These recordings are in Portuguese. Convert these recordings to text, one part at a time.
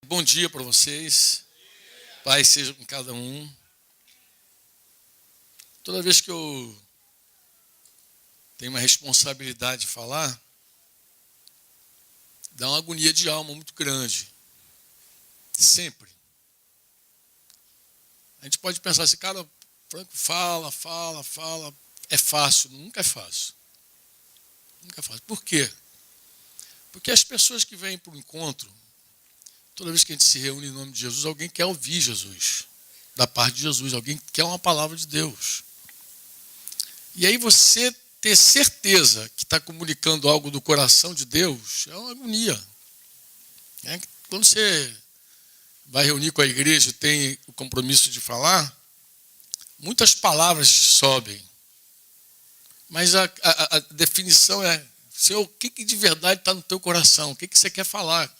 Bom dia para vocês. Paz seja com cada um. Toda vez que eu tenho uma responsabilidade de falar, dá uma agonia de alma muito grande. Sempre. A gente pode pensar assim, cara, Franco fala. É fácil. Nunca é fácil. Nunca é fácil. Por quê? Porque as pessoas que vêm para o encontro, toda vez que a gente se reúne em nome de Jesus, alguém quer ouvir Jesus, da parte de Jesus, alguém quer uma palavra de Deus. E aí você ter certeza que está comunicando algo do coração de Deus é uma agonia. Quando você vai reunir com a igreja e tem o compromisso de falar, muitas palavras sobem. Mas a definição é, Senhor, o que de verdade está no teu coração? O que você quer falar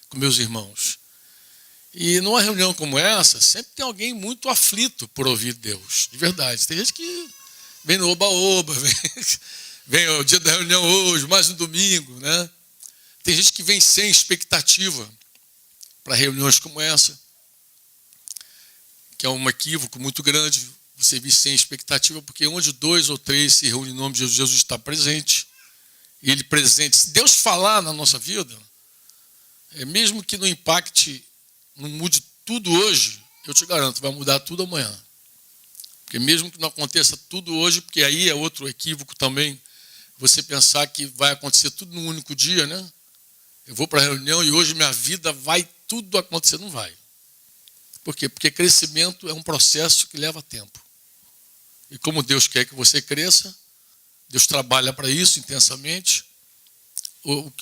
com meus irmãos? E numa reunião como essa, sempre tem alguém muito aflito por ouvir Deus, de verdade. Tem gente que vem no oba-oba, vem o dia da reunião hoje, mais um domingo, né? Tem gente que vem sem expectativa para reuniões como essa, que é um equívoco muito grande, você vir sem expectativa, porque onde 2 ou 3 se reúnem em nome de Jesus, Jesus está presente. E Ele presente. Se Deus falar na nossa vida, mesmo que não impacte, não mude tudo hoje, eu te garanto, vai mudar tudo amanhã. Porque mesmo que não aconteça tudo hoje, porque aí é outro equívoco também, você pensar que vai acontecer tudo num único dia, né? Eu vou para a reunião e hoje minha vida vai tudo acontecer. Não vai. Por quê? Porque crescimento é um processo que leva tempo. E como Deus quer que você cresça, Deus trabalha para isso intensamente, o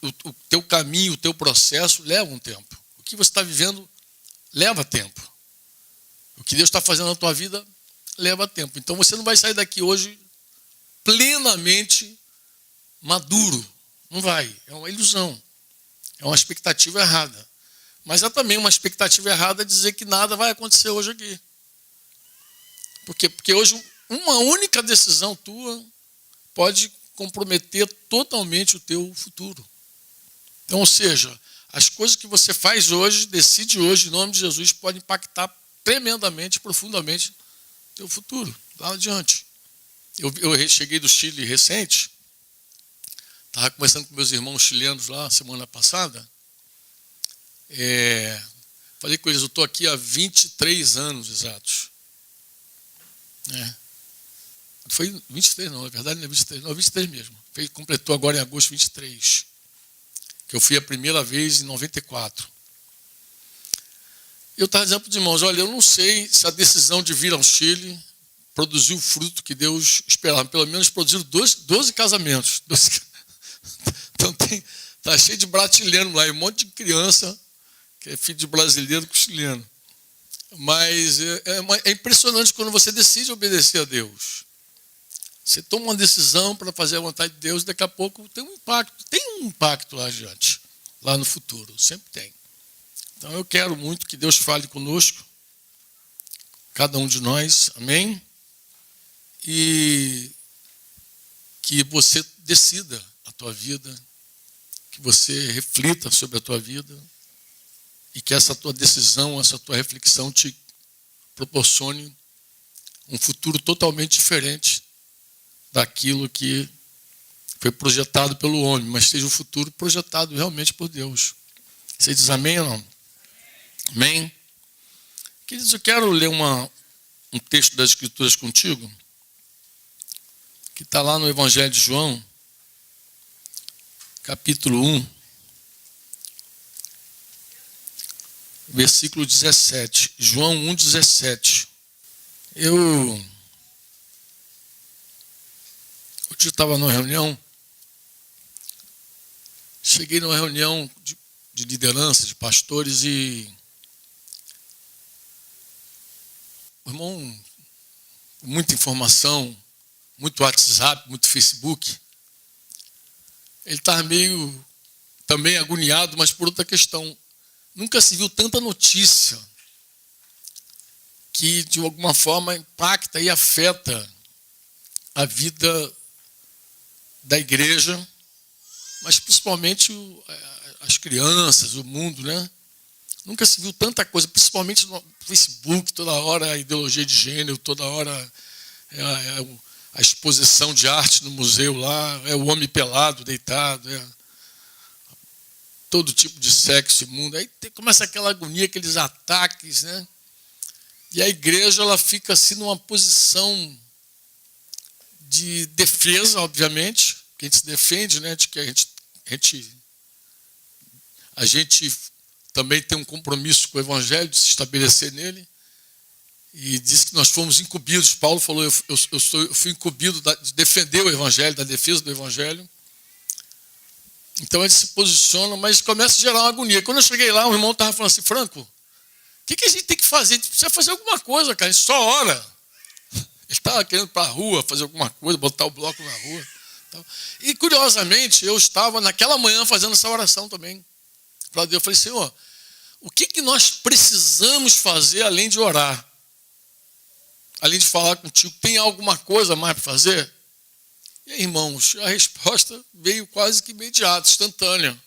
teu caminho, o teu processo leva um tempo. O que você está vivendo leva tempo. O que Deus está fazendo na tua vida leva tempo. Então você não vai sair daqui hoje plenamente maduro. Não vai. É uma ilusão. É uma expectativa errada. Mas é também uma expectativa errada dizer que nada vai acontecer hoje aqui. Por quê? Porque hoje uma única decisão tua pode comprometer totalmente o teu futuro. Então, ou seja, as coisas que você faz hoje, decide hoje, em nome de Jesus, pode impactar tremendamente, profundamente o teu futuro, lá adiante. Eu cheguei do Chile recente, estava conversando com meus irmãos chilenos lá semana passada. Falei com eles, eu estou aqui há 23 anos exatos. Foi 23 não, na verdade não é 23, não, 23 mesmo. Completou agora em agosto 23. Que eu fui a primeira vez em 94. Eu estava dizendo para os irmãos, olha, eu não sei se a decisão de vir ao Chile produziu o fruto que Deus esperava. Pelo menos produziu 12 casamentos. Então está cheio de brasileiro lá, e um monte de criança que é filho de brasileiro com chileno. Mas é impressionante quando você decide obedecer a Deus. Você toma uma decisão para fazer a vontade de Deus, e daqui a pouco tem um impacto. Tem um impacto lá adiante, lá no futuro, sempre tem. Então eu quero muito que Deus fale conosco, cada um de nós, amém? E que você decida a tua vida, que você reflita sobre a tua vida, e que essa tua decisão, essa tua reflexão te proporcione um futuro totalmente diferente daquilo que foi projetado pelo homem, mas seja o futuro projetado realmente por Deus. Você diz amém ou não? Amém? Queridos, eu quero ler um texto das Escrituras contigo, que está lá no Evangelho de João, capítulo 1, versículo 17. João 1, 17. Hoje eu estava numa reunião, cheguei numa reunião de liderança, de pastores, e o irmão, muita informação, muito WhatsApp, muito Facebook, ele estava meio também agoniado, mas por outra questão. Nunca se viu tanta notícia que, de alguma forma, impacta e afeta a vida da igreja, mas principalmente as crianças, o mundo, né? Nunca se viu tanta coisa, principalmente no Facebook, toda hora a ideologia de gênero, toda hora a exposição de arte no museu lá, é o homem pelado, deitado, todo tipo de sexo imundo. Aí começa aquela agonia, aqueles ataques, né? E a igreja ela fica assim numa posição de defesa, obviamente, que a gente se defende, né? De que a gente também tem um compromisso com o evangelho, de se estabelecer nele. E disse que nós fomos incumbidos. Paulo falou, eu fui incumbido de defender o evangelho, da defesa do evangelho. Então ele se posiciona, mas começa a gerar uma agonia. Quando eu cheguei lá, o irmão estava falando assim, Franco, o que a gente tem que fazer? A gente precisa fazer alguma coisa, cara, a gente só ora. Ele estava querendo ir para a rua, fazer alguma coisa, botar o bloco na rua. E curiosamente, eu estava naquela manhã fazendo essa oração também. Para Deus, eu falei, Senhor, o que nós precisamos fazer além de orar? Além de falar contigo, tem alguma coisa mais para fazer? E aí, irmãos, a resposta veio quase que imediata, instantânea.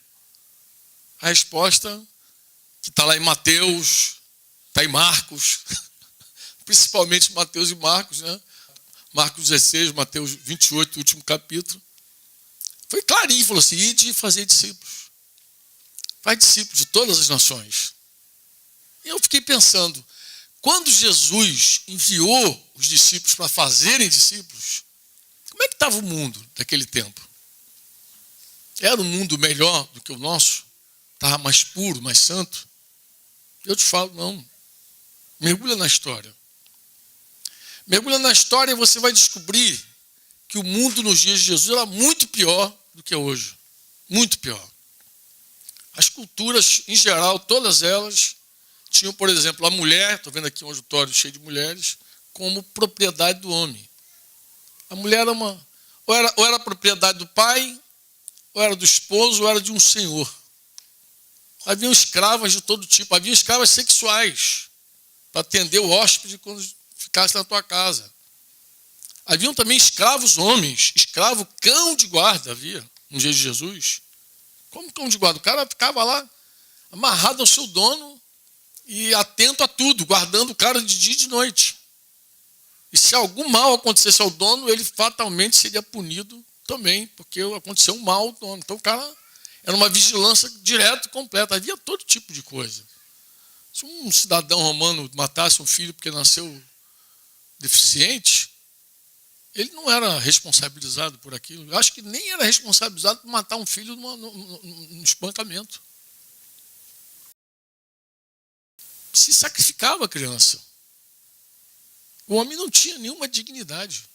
A resposta que está lá em Mateus, está em Marcos, principalmente Mateus e Marcos, né? Marcos 16, Mateus 28, último capítulo. Foi clarinho, falou assim, ide e fazer discípulos. Faz discípulos de todas as nações. E eu fiquei pensando, quando Jesus enviou os discípulos para fazerem discípulos, como é que estava o mundo daquele tempo? Era um mundo melhor do que o nosso? Estava mais puro, mais santo? Eu te falo, não. Mergulha na história. Mergulha na história e você vai descobrir que o mundo nos dias de Jesus era muito pior do que hoje. Muito pior. As culturas, em geral, todas elas, tinham, por exemplo, a mulher, estou vendo aqui um auditório cheio de mulheres, como propriedade do homem. A mulher era ou era propriedade do pai, ou era do esposo, ou era de um senhor. Haviam escravas de todo tipo, haviam escravas sexuais, para atender o hóspede quando ficasse na tua casa. Haviam também escravos homens, escravo cão de guarda havia, no dia de Jesus. Como cão de guarda? O cara ficava lá, amarrado ao seu dono e atento a tudo, guardando o cara de dia e de noite. E se algum mal acontecesse ao dono, ele fatalmente seria punido também, porque aconteceu um mal ao dono. Então o cara era uma vigilância direta e completa. Havia todo tipo de coisa. Se um cidadão romano matasse um filho porque nasceu deficiente, ele não era responsabilizado por aquilo. Eu acho que nem era responsabilizado por matar um filho num espancamento. Se sacrificava a criança. O homem não tinha nenhuma dignidade.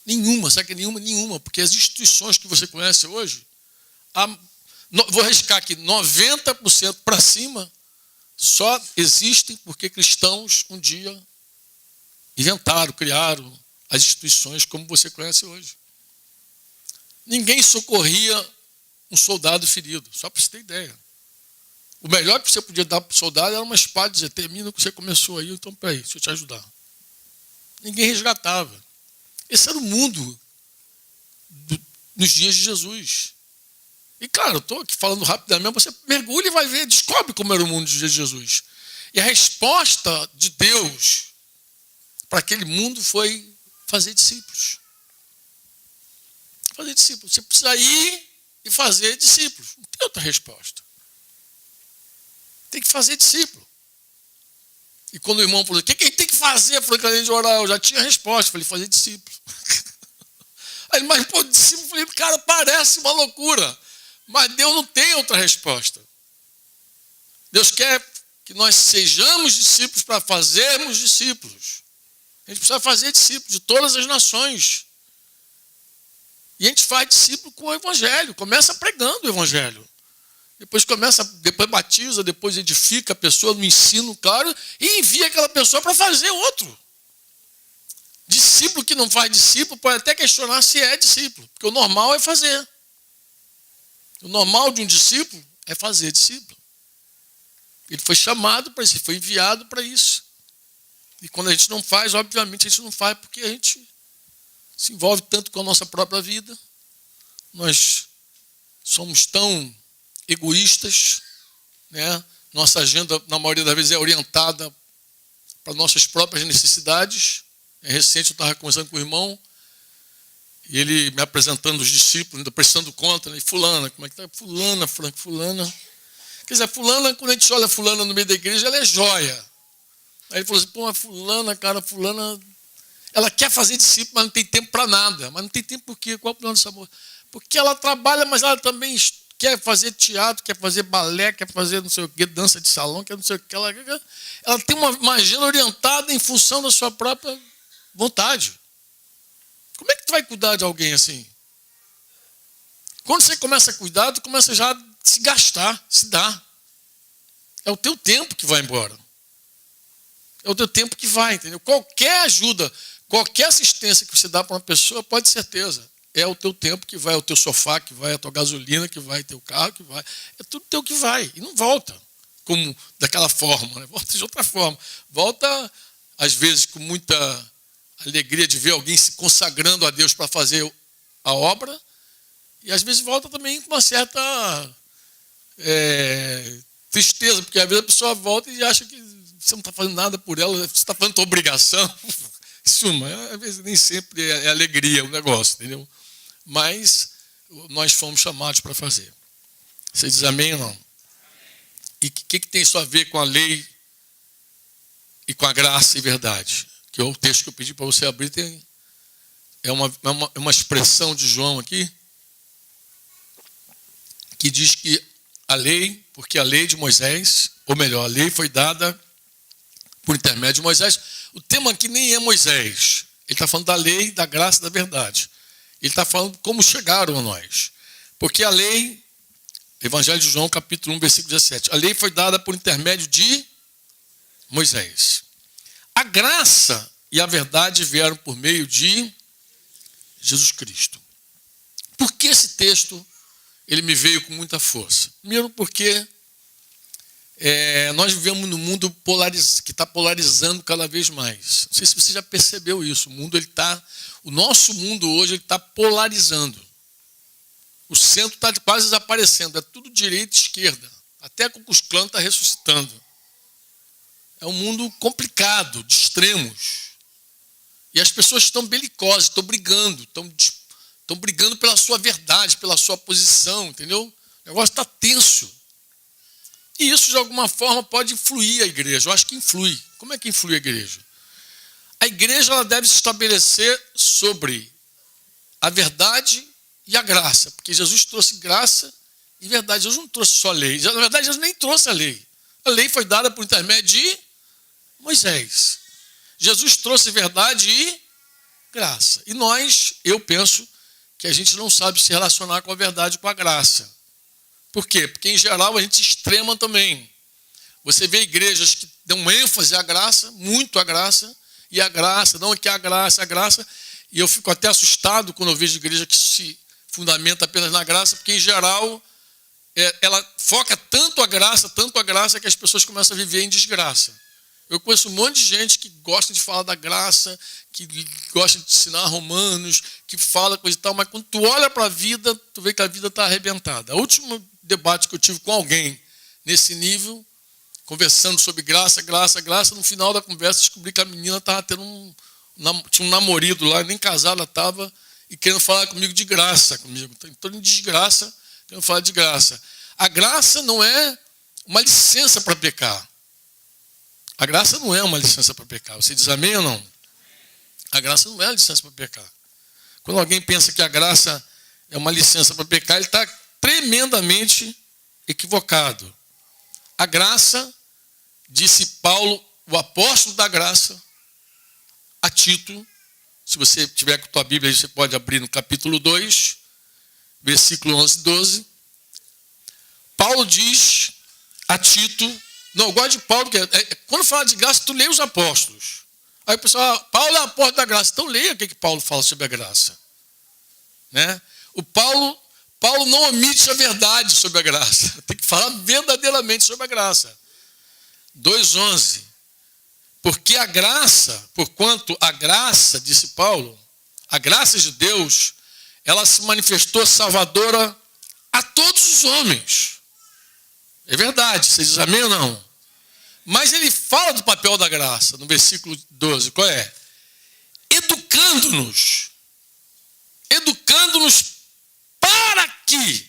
Nenhuma, sabe que nenhuma, porque as instituições que você conhece hoje, vou arriscar aqui, 90% para cima, só existem porque cristãos um dia inventaram, criaram as instituições como você conhece hoje. Ninguém socorria um soldado ferido, só para você ter ideia. O melhor que você podia dar para o soldado era uma espada e dizer, termina o que você começou aí, então peraí, deixa eu te ajudar. Ninguém resgatava. Esse era o mundo nos dias de Jesus. E claro, eu estou aqui falando rapidamente, você mergulha e vai ver, descobre como era o mundo dos dias de Jesus. E a resposta de Deus para aquele mundo foi fazer discípulos. Fazer discípulos. Você precisa ir e fazer discípulos. Não tem outra resposta. Tem que fazer discípulo. E quando o irmão falou, o que a gente tem que fazer para além de orar? Eu já tinha a resposta. Falei, fazer discípulo. Aí, mas, pô, discípulo, falei, cara, parece uma loucura. Mas Deus não tem outra resposta. Deus quer que nós sejamos discípulos para fazermos discípulos. A gente precisa fazer discípulos de todas as nações. E a gente faz discípulo com o evangelho. Começa pregando o evangelho. Depois batiza, depois edifica a pessoa no ensino, claro, e envia aquela pessoa para fazer outro. Discípulo que não faz discípulo pode até questionar se é discípulo, porque o normal é fazer. O normal de um discípulo é fazer discípulo. Ele foi chamado para isso, ele foi enviado para isso. E quando a gente não faz, obviamente a gente não faz porque a gente se envolve tanto com a nossa própria vida. Nós somos tão egoístas, né? Nossa agenda, na maioria das vezes, é orientada para nossas próprias necessidades. É recente, eu estava conversando com o irmão, e ele me apresentando os discípulos, ainda prestando conta, né? E fulana, como é que está? Fulana. Quer dizer, fulana, quando a gente olha fulana no meio da igreja, ela é joia. Aí ele falou assim, pô, mas fulana, ela quer fazer discípulo, mas não tem tempo para nada. Mas não tem tempo por quê? Qual é o problema dessa moça? Porque ela trabalha, mas ela também quer fazer teatro, quer fazer balé, quer fazer não sei o quê, dança de salão, quer não sei o quê. Ela tem uma agenda orientada em função da sua própria vontade. Como é que tu vai cuidar de alguém assim? Quando você começa a cuidar, tu começa já a se gastar, se dar. É o teu tempo que vai embora. É o teu tempo que vai, entendeu? Qualquer ajuda, qualquer assistência que você dá para uma pessoa, pode ter certeza. É o teu tempo que vai, é o teu sofá que vai, é a tua gasolina que vai, é o teu carro que vai. É tudo teu que vai. E não volta como daquela forma, né? Volta de outra forma. Volta, às vezes, com muita alegria de ver alguém se consagrando a Deus para fazer a obra. E às vezes volta também com uma certa tristeza, porque às vezes a pessoa volta e acha que você não está fazendo nada por ela, você está fazendo a tua obrigação. Em suma, às vezes nem sempre é alegria o negócio, entendeu? Mas nós fomos chamados para fazer. Você diz amém ou não? E o que tem isso a ver com a lei e com a graça e verdade? Que é o texto que eu pedi para você abrir, é uma expressão de João aqui, que diz que a lei, porque a lei de Moisés, ou melhor, a lei foi dada por intermédio de Moisés. O tema aqui nem é Moisés. Ele está falando da lei, da graça e da verdade. Ele está falando como chegaram a nós. Porque a lei, Evangelho de João, capítulo 1, versículo 17. A lei foi dada por intermédio de Moisés. A graça e a verdade vieram por meio de Jesus Cristo. Por que esse texto ele me veio com muita força? Primeiro porque nós vivemos num mundo que está polarizando cada vez mais. Não sei se você já percebeu isso. O nosso mundo hoje está polarizando. O centro está quase desaparecendo. É tudo direita e esquerda. Até a Ku Klux Klan está ressuscitando. É um mundo complicado, de extremos. E as pessoas estão belicosas, estão brigando. Estão brigando pela sua verdade, pela sua posição, entendeu? O negócio está tenso. E isso, de alguma forma, pode influir a igreja. Eu acho que influi. Como é que influi a igreja? A igreja ela deve se estabelecer sobre a verdade e a graça. Porque Jesus trouxe graça e verdade. Jesus não trouxe só lei. Na verdade, Jesus nem trouxe a lei. A lei foi dada por intermédio de Moisés. Jesus trouxe verdade e graça. E eu penso que a gente não sabe se relacionar com a verdade e com a graça. Por quê? Porque, em geral, a gente extrema também. Você vê igrejas que dão ênfase à graça, muito à graça, e a graça, não é que a graça, e eu fico até assustado quando eu vejo igreja que se fundamenta apenas na graça, porque, em geral, ela foca tanto a graça, que as pessoas começam a viver em desgraça. Eu conheço um monte de gente que gosta de falar da graça, que gosta de ensinar romanos, que fala coisa e tal, mas quando tu olha para a vida, tu vê que a vida está arrebentada. O último debate que eu tive com alguém nesse nível, conversando sobre graça, no final da conversa descobri que a menina estava tendo tinha um namorado lá, nem casada estava, e querendo falar comigo de graça, Estou em desgraça, querendo falar de graça. A graça não é uma licença para pecar. A graça não é uma licença para pecar. Você diz amém ou não? A graça não é uma licença para pecar. Quando alguém pensa que a graça é uma licença para pecar, ele está tremendamente equivocado. A graça, disse Paulo, o apóstolo da graça, a Tito, se você tiver com a tua Bíblia, você pode abrir no capítulo 2, versículo 11 e 12. Paulo diz a Tito, não, eu gosto de Paulo, porque quando fala de graça, tu lê os apóstolos. Aí o pessoal, Paulo é o apóstolo da graça. Então leia o que Paulo fala sobre a graça. Né? O Paulo não omite a verdade sobre a graça. Tem que falar verdadeiramente sobre a graça. 2,11. Porque a graça, porquanto a graça, disse Paulo, a graça de Deus, ela se manifestou salvadora a todos os homens. É verdade, você diz amém ou não? Mas ele fala do papel da graça, no versículo 12, qual é? Educando-nos para que,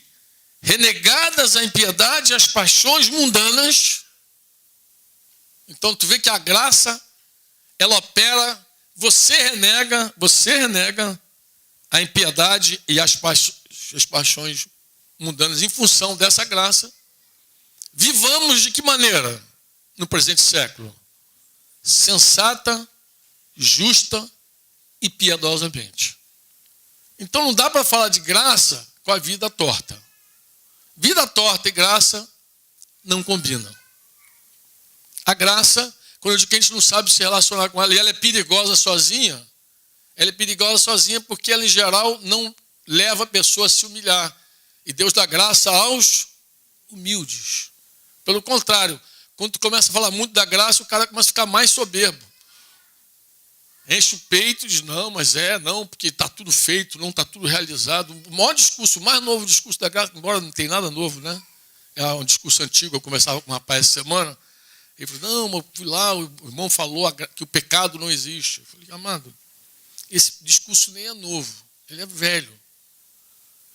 renegadas a impiedade e as paixões mundanas, então tu vê que a graça, ela opera, você renega a impiedade e as paixões mundanas em função dessa graça. Vivamos de que maneira? No presente século? Sensata, justa e piedosamente. Então não dá para falar de graça com a vida torta. Vida torta e graça não combinam. A graça, quando eu digo que a gente não sabe se relacionar com ela, e ela é perigosa sozinha, porque ela, em geral, não leva a pessoa a se humilhar. E Deus dá graça aos humildes. Pelo contrário, quando tu começa a falar muito da graça, o cara começa a ficar mais soberbo. Enche o peito e diz, não, porque está tudo feito, não está tudo realizado. O maior discurso, o mais novo discurso da graça, embora não tenha nada novo, né? É um discurso antigo, eu conversava com um rapaz essa semana, ele falou, não, eu fui lá, o irmão falou que o pecado não existe. Eu falei, amado, esse discurso nem é novo, ele é velho.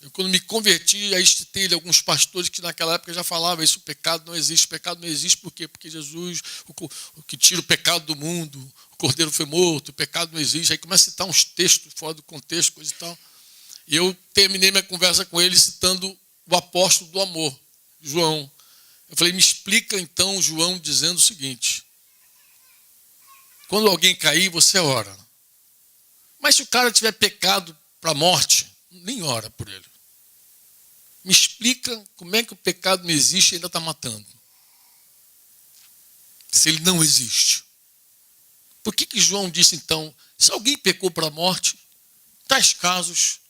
Eu, quando me converti, aí tem alguns pastores que naquela época já falavam isso, o pecado não existe por quê? Porque Jesus, o que tira o pecado do mundo, o cordeiro foi morto, o pecado não existe. Aí começa a citar uns textos fora do contexto, coisa e tal. E eu terminei minha conversa com ele citando o apóstolo do amor, João. Eu falei, me explica então João dizendo o seguinte, quando alguém cair, você ora. Mas se o cara tiver pecado para a morte, nem ora por ele. Me explica como é que o pecado não existe e ainda está matando. Se ele não existe. Por que João disse então, se alguém pecou para a morte, tais casos,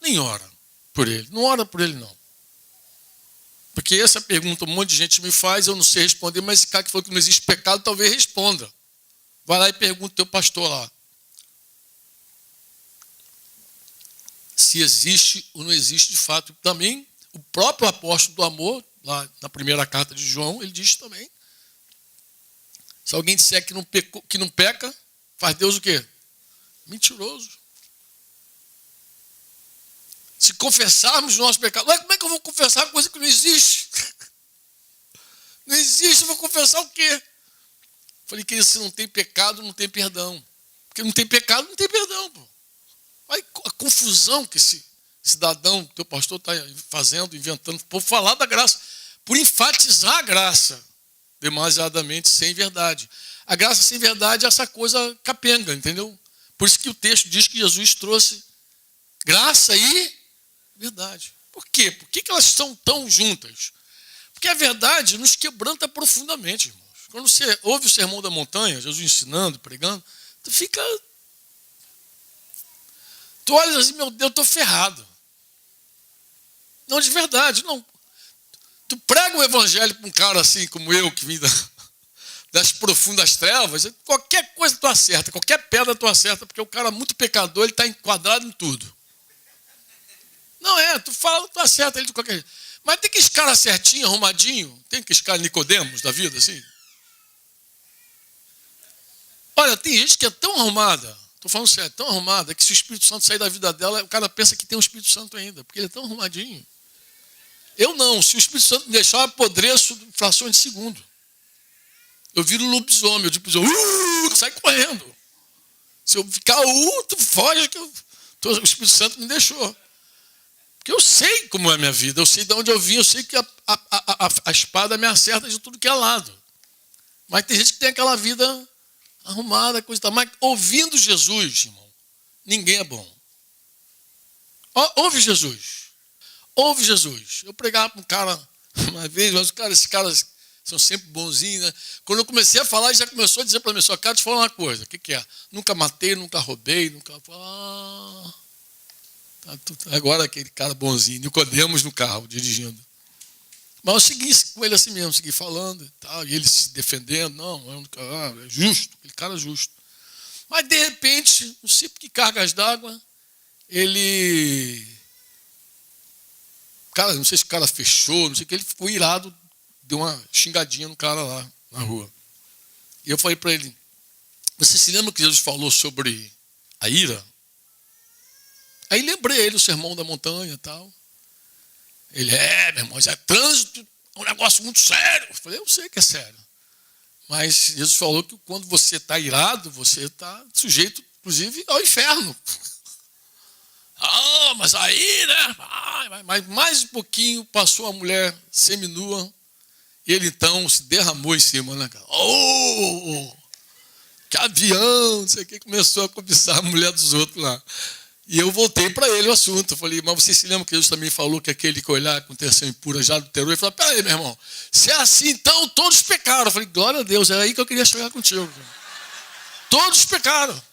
nem ora por ele. Não ora por ele não. Porque essa pergunta um monte de gente me faz, eu não sei responder, mas esse cara que falou que não existe pecado, talvez responda. Vai lá e pergunta ao teu pastor lá. Se existe ou não existe de fato. Também, o próprio apóstolo do amor, lá na primeira carta de João, ele diz também. Se alguém disser que não peca, faz Deus o quê? Mentiroso. Se confessarmos o nosso pecado, como é que eu vou confessar uma coisa que não existe? Não existe, eu vou confessar o quê? Falei que se não tem pecado, não tem perdão. Porque não tem pecado, não tem perdão, pô. Olha a confusão que esse cidadão, teu pastor está fazendo, inventando, por falar da graça, por enfatizar a graça, demasiadamente sem verdade. A graça sem verdade é essa coisa capenga, entendeu? Por isso que o texto diz que Jesus trouxe graça e verdade. Por quê? Por que elas estão tão juntas? Porque a verdade nos quebranta profundamente, irmãos. Quando você ouve o Sermão da Montanha, Jesus ensinando, pregando, tu fica... Tu olha assim, meu Deus, eu estou ferrado. Não, de verdade, não. Tu prega o evangelho para um cara assim como eu, que vim das profundas trevas, qualquer coisa tu acerta, qualquer pedra tu acerta, porque o cara muito pecador, ele está enquadrado em tudo. Não tu fala, tu acerta ele de qualquer jeito. Mas tem que escala certinho, arrumadinho, tem que escala Nicodemos da vida, assim. Olha, tem gente que é tão arrumada, estou falando sério, tão arrumada, que se o Espírito Santo sair da vida dela, o cara pensa que tem um Espírito Santo ainda, porque ele é tão arrumadinho. Eu não, se o Espírito Santo me deixar, eu apodreço em frações de segundo. Eu viro lobisomem, eu tipo, sai correndo. Se eu ficar, tu foge, que o Espírito Santo me deixou. Porque eu sei como é a minha vida, eu sei de onde eu vim, eu sei que a espada me acerta de tudo que é lado. Mas tem gente que tem aquela vida arrumada, coisa e tal. Mas ouvindo Jesus, irmão, ninguém é bom. Ouve Jesus. Ouve Jesus. Eu pregava para um cara uma vez, mas esses caras são sempre bonzinhos, né? Quando eu comecei a falar, ele já começou a dizer para mim, só quero te falar uma coisa. O que é? Nunca matei, nunca roubei, nunca... Agora aquele cara bonzinho, Nicodemos no carro, dirigindo. Mas eu segui com ele assim mesmo, segui falando e tal, e ele se defendendo, é justo, aquele cara é justo. Mas de repente, não sei por que cargas d'água, ele... Cara, não sei se o cara fechou, não sei o que, ele ficou irado deu uma xingadinha no cara lá na rua. E eu falei para ele, você se lembra que Jesus falou sobre a ira? Aí lembrei ele o sermão da montanha e tal. Ele, meu irmão, isso é trânsito, é um negócio muito sério. Eu falei, eu sei que é sério. Mas Jesus falou que quando você está irado, você está sujeito, inclusive, ao inferno. Mas aí, né? Mas mais um pouquinho passou a mulher seminua e ele então se derramou em cima, né, cara? Que avião, não sei o que, começou a cobiçar a mulher dos outros lá. E eu voltei para ele o assunto. Eu falei, mas você se lembra que Jesus também falou que aquele que olhar com intenção impura já adulterou? Ele falou, peraí, meu irmão, se é assim, então todos pecaram. Eu falei, glória a Deus, é aí que eu queria chegar contigo. Todos pecaram.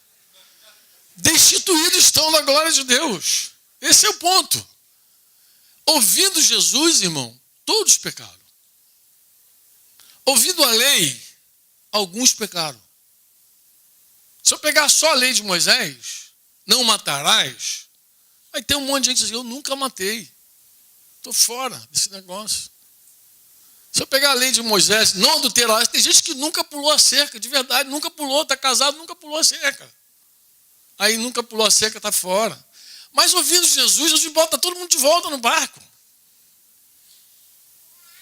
Destituídos estão na glória de Deus. Esse é o ponto. Ouvindo Jesus, irmão, todos pecaram. Ouvindo a lei, alguns pecaram. Se eu pegar só a lei de Moisés, não matarás, vai ter um monte de gente dizendo, eu nunca matei. Estou fora desse negócio. Se eu pegar a lei de Moisés, não adulterarás, tem gente que nunca pulou a cerca, de verdade, nunca pulou, está casado, nunca pulou a cerca. Aí nunca pulou a cerca, está fora. Mas ouvindo Jesus, Jesus bota todo mundo de volta no barco.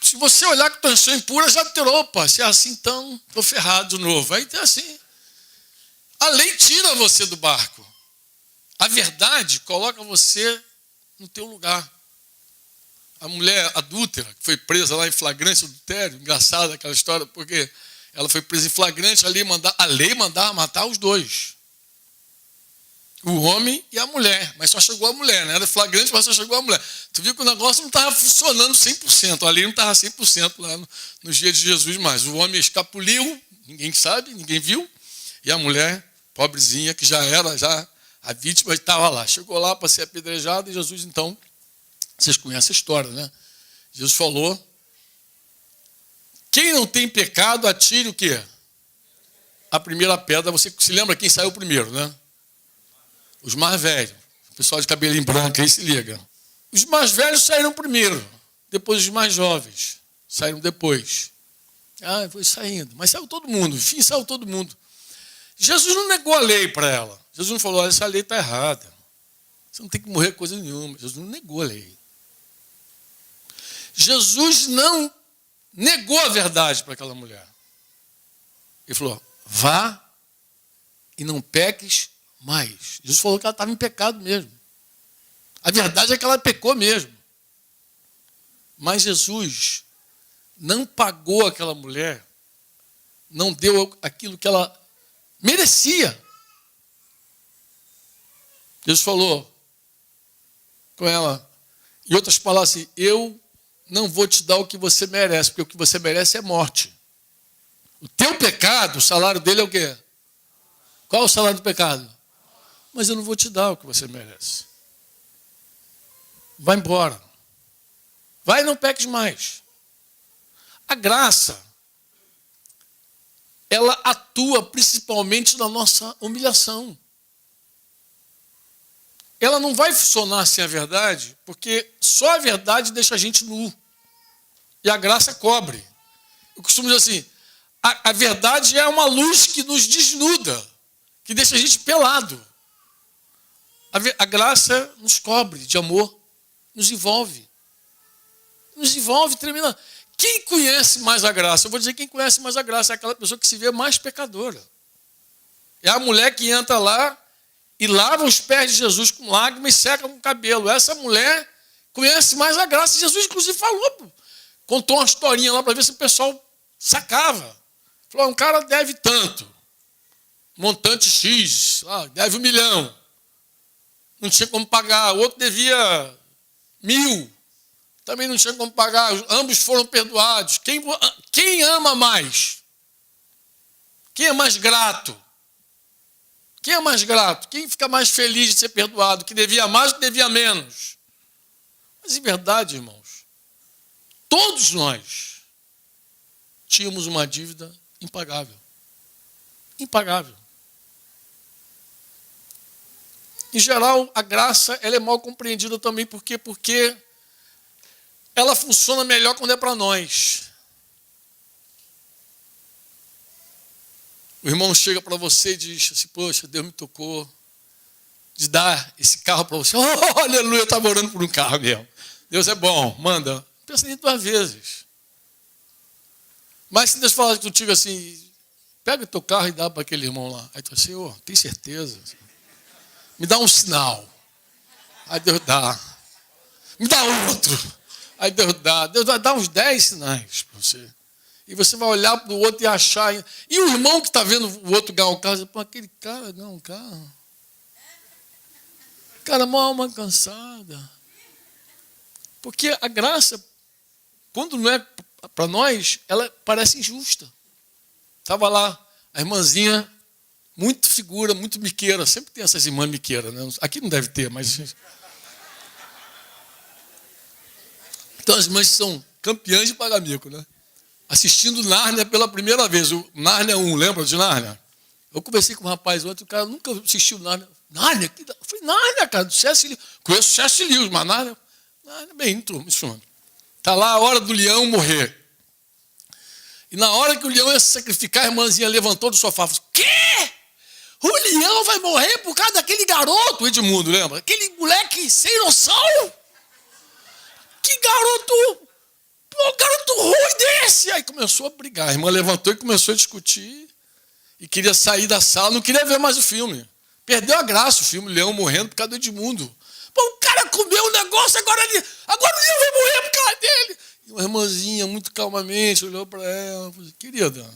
Se você olhar com intenção impura, já adulterou, opa, se é assim, então estou ferrado de novo. Aí é assim. A lei tira você do barco. A verdade coloca você no teu lugar. A mulher adúltera, que foi presa lá em flagrante adultério, engraçada aquela história, porque ela foi presa em flagrante, a lei mandava matar os dois. O homem e a mulher, mas só chegou a mulher, né? Era flagrante, mas só chegou a mulher. Tu viu que o negócio não estava funcionando 100%, a lei não estava 100% lá nos dias de Jesus mais. O homem escapuliu, ninguém sabe, ninguém viu, e a mulher, pobrezinha, que já era a vítima, estava lá. Chegou lá para ser apedrejada e Jesus, então, vocês conhecem a história, né? Jesus falou, quem não tem pecado, atire o quê? A primeira pedra. Você se lembra quem saiu primeiro, né? Os mais velhos. O pessoal de cabelinho branco aí se liga. Os mais velhos saíram primeiro. Depois os mais jovens saíram depois. Foi saindo. Mas saiu todo mundo. Enfim, saiu todo mundo. Jesus não negou a lei para ela. Jesus não falou, olha, essa lei está errada. Você não tem que morrer coisa nenhuma. Jesus não negou a lei. Jesus não negou a verdade para aquela mulher. Ele falou, vá e não peques mais. Jesus falou que ela estava em pecado mesmo. A verdade é que ela pecou mesmo. Mas Jesus não pagou aquela mulher, não deu aquilo que ela merecia. Jesus falou com ela, em outras palavras assim, eu não vou te dar o que você merece, porque o que você merece é morte. O teu pecado, o salário dele é o quê? Qual é o salário do pecado? Mas eu não vou te dar o que você merece. Vai embora. Vai e não peques mais. A graça, ela atua principalmente na nossa humilhação. Ela não vai funcionar sem a verdade, porque só a verdade deixa a gente nu. E a graça cobre. Eu costumo dizer assim, a verdade é uma luz que nos desnuda, que deixa a gente pelado. A graça nos cobre de amor, nos envolve. Nos envolve tremenda. Quem conhece mais a graça? Eu vou dizer quem conhece mais a graça é aquela pessoa que se vê mais pecadora. É a mulher que entra lá e lava os pés de Jesus com lágrimas e seca com o cabelo. Essa mulher conhece mais a graça. Jesus, inclusive, falou, contou uma historinha lá para ver se o pessoal sacava. Falou, um cara deve tanto, montante X, deve 1 milhão. Não tinha como pagar, o outro devia 1.000, também não tinha como pagar, ambos foram perdoados. Quem ama mais? Quem é mais grato? Quem é mais grato? Quem fica mais feliz de ser perdoado? Que devia mais ou que devia menos? Mas em verdade, irmãos, todos nós tínhamos uma dívida impagável. Impagável. Em geral, a graça ela é mal compreendida também. Por quê? Porque ela funciona melhor quando é para nós. O irmão chega para você e diz assim, poxa, Deus me tocou de dar esse carro para você. Oh, aleluia, eu estava orando por um carro mesmo. Deus é bom, manda. Não pensa nem 2 vezes. Mas se Deus falar contigo assim, pega o teu carro e dá para aquele irmão lá. Aí tu assim, tem certeza? Me dá um sinal. Aí Deus dá. Me dá outro. Aí Deus dá. Deus vai dar uns 10 sinais para você. E você vai olhar para o outro e achar. E o irmão que está vendo o outro ganhar um carro, diz, pô, aquele cara ganhou um carro. Cara, uma alma cansada. Porque a graça, quando não é para nós, ela parece injusta. Estava lá, a irmãzinha, muito figura, muito miqueira. Sempre tem essas irmãs miqueiras, né? Aqui não deve ter, mas... Então as irmãs são campeãs de pagar mico, né? Assistindo Nárnia pela primeira vez. O Nárnia 1, lembra de Nárnia? Eu conversei com um rapaz ontem, o cara nunca assistiu Nárnia. Nárnia? Eu falei, Nárnia, cara, do C.S. Lewis. Conheço o C.S. Lewis, mas Nárnia, bem, turma, isso. Está lá a hora do leão morrer. E na hora que o leão ia se sacrificar, a irmãzinha levantou do sofá e falou, quê? O leão vai morrer por causa daquele garoto, Edmundo, lembra? Aquele moleque sem noção. Que garoto ruim desse. Aí começou a brigar. A irmã levantou e começou a discutir. E queria sair da sala, não queria ver mais o filme. Perdeu a graça o filme, o leão morrendo por causa do Edmundo. Pô, o cara comeu o negócio, agora o leão vai morrer por causa dele. E uma irmãzinha, muito calmamente, olhou para ela e falou, querida,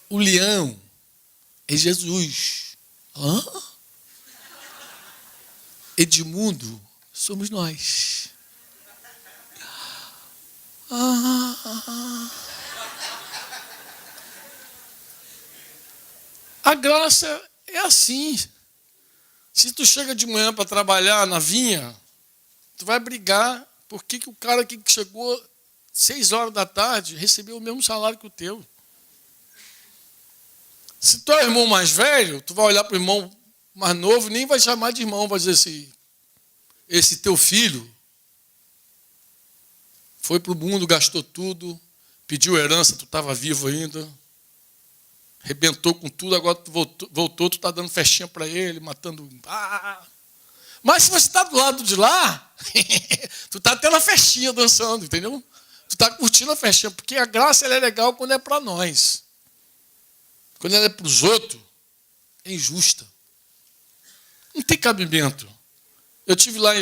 o leão é Jesus. Hã? Edmundo somos nós. A graça é assim. Se tu chega de manhã para trabalhar na vinha, tu vai brigar porque que o cara que chegou 6 horas da tarde recebeu o mesmo salário que o teu. Se tu é irmão mais velho, tu vai olhar para o irmão mais novo, nem vai chamar de irmão, vai dizer assim, esse teu filho foi para o mundo, gastou tudo, pediu herança, tu estava vivo ainda, arrebentou com tudo, agora tu voltou, tu está dando festinha para ele, matando... Mas se você está do lado de lá, tu está tendo a festinha dançando, entendeu? Tu está curtindo a festinha, porque a graça ela é legal quando é para nós. Quando ela é para os outros, é injusta. Não tem cabimento. Eu estive lá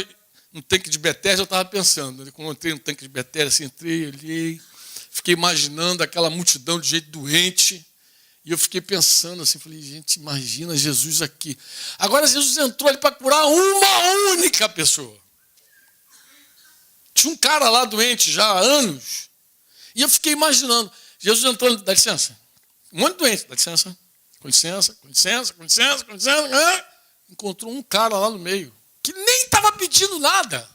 no tanque de Betesda, eu estava pensando, quando eu entrei no tanque de Betesda, assim, entrei, olhei, fiquei imaginando aquela multidão de gente doente, e eu fiquei pensando assim, falei, gente, imagina Jesus aqui. Agora Jesus entrou ali para curar uma única pessoa. Tinha um cara lá doente já há anos, e eu fiquei imaginando, Jesus entrou, dá licença, um monte de doente, dá licença, com licença, com licença, com licença, com licença, encontrou um cara lá no meio, que nem estava pedindo nada,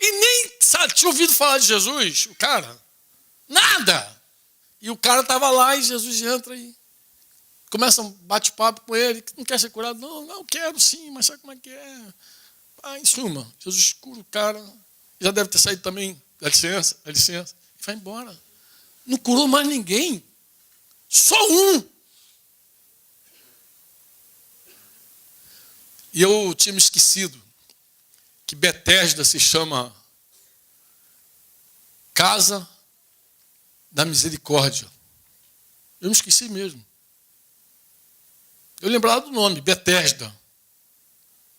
e nem tinha ouvido falar de Jesus, o cara, nada. E o cara estava lá e Jesus entra e começa um bate-papo com ele, que não quer ser curado, não, quero sim, mas sabe como é que é? Em suma, Jesus cura o cara, já deve ter saído também, dá licença, e vai embora. Não curou mais ninguém, só um. E eu tinha me esquecido que Betesda se chama Casa da Misericórdia. Eu me esqueci mesmo. Eu lembrava do nome, Betesda,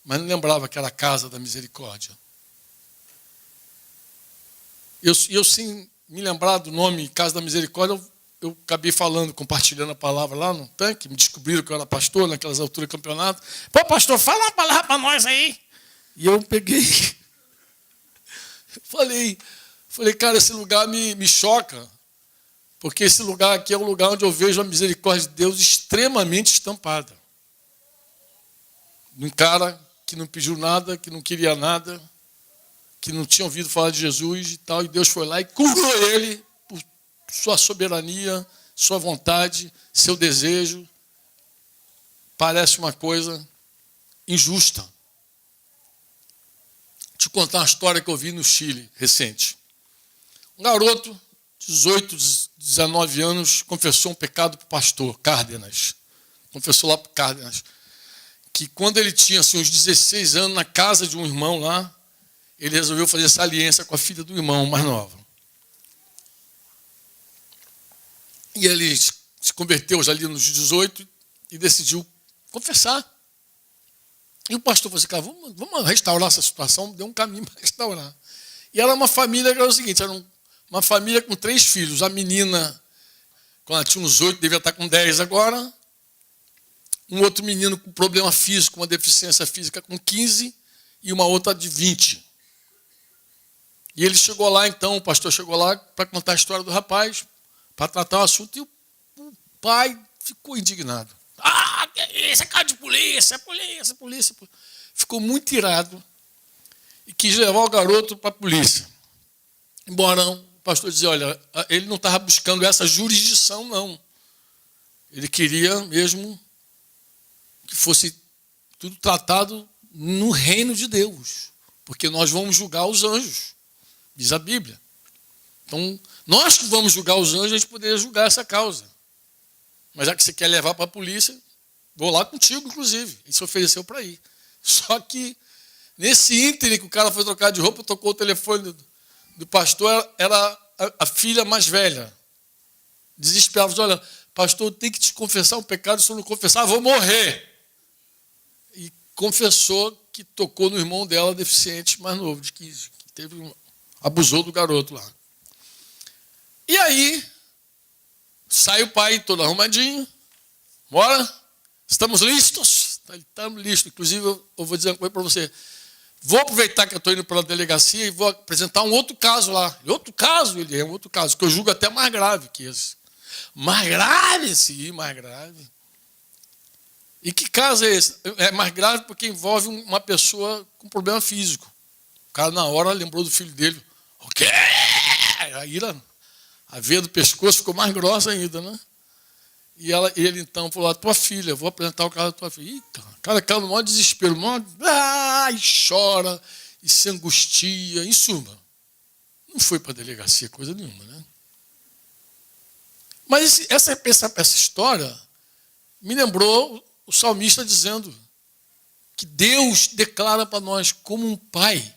mas não lembrava que era a Casa da Misericórdia. Eu sem me lembrar do nome Casa da Misericórdia, eu acabei falando, compartilhando a palavra lá no tanque, me descobriram que eu era pastor naquelas alturas do campeonato. Pô, pastor, fala uma palavra para nós aí. E eu peguei, falei, cara, esse lugar me choca, porque esse lugar aqui é o lugar onde eu vejo a misericórdia de Deus extremamente estampada. Um cara que não pediu nada, que não queria nada, que não tinha ouvido falar de Jesus e tal, e Deus foi lá e curou ele por sua soberania, sua vontade, seu desejo. Parece uma coisa injusta. Te contar uma história que eu vi no Chile, recente. Um garoto 18, 19 anos, confessou um pecado para o pastor Cárdenas. Confessou lá para o Cárdenas. Que quando ele tinha assim, uns 16 anos, na casa de um irmão lá, ele resolveu fazer essa aliança com a filha do irmão mais nova. E ele se converteu já ali nos 18 e decidiu confessar. E o pastor falou assim, cara, vamos restaurar essa situação, deu um caminho para restaurar. E era uma família que era o seguinte, era uma família com 3 filhos. A menina, quando ela tinha uns 8, devia estar com 10 agora. Um outro menino com problema físico, uma deficiência física com 15, e uma outra de 20. E ele chegou lá, então, o pastor chegou lá para contar a história do rapaz, para tratar o assunto, e o pai ficou indignado. Ah, que é isso? É cara de polícia, polícia. Ficou muito irado e quis levar o garoto para a polícia. Embora o pastor dizia, olha, ele não estava buscando essa jurisdição, não. Ele queria mesmo que fosse tudo tratado no reino de Deus, porque nós vamos julgar os anjos, diz a Bíblia. Então, nós que vamos julgar os anjos, a gente poderia julgar essa causa. Mas já que você quer levar para a polícia, vou lá contigo, inclusive. Ele se ofereceu para ir. Só que, nesse ínterim que o cara foi trocar de roupa, tocou o telefone do pastor, era a filha mais velha. Desesperada, olha, pastor, eu tenho que te confessar um pecado, se eu não confessar, eu vou morrer. E confessou que tocou no irmão dela, deficiente, mais novo, de 15, que abusou do garoto lá. E aí, sai o pai todo arrumadinho, bora, estamos listos? Estamos listos. Inclusive, eu vou dizer uma coisa para você. Vou aproveitar que eu estou indo para a delegacia e vou apresentar um outro caso lá. E outro caso, ele é um outro caso, que eu julgo até mais grave que esse. Mais grave, sim, mais grave. E que caso é esse? É mais grave porque envolve uma pessoa com problema físico. O cara, na hora, lembrou do filho dele. O quê? Aí a veia do pescoço ficou mais grossa ainda, né? E ele, então, falou, a tua filha, vou apresentar o caso da tua filha. Eita, o cara caiu no maior desespero, e chora, e se angustia, em suma. Não foi para a delegacia, coisa nenhuma, né? Mas essa história me lembrou o salmista dizendo que Deus declara para nós como um pai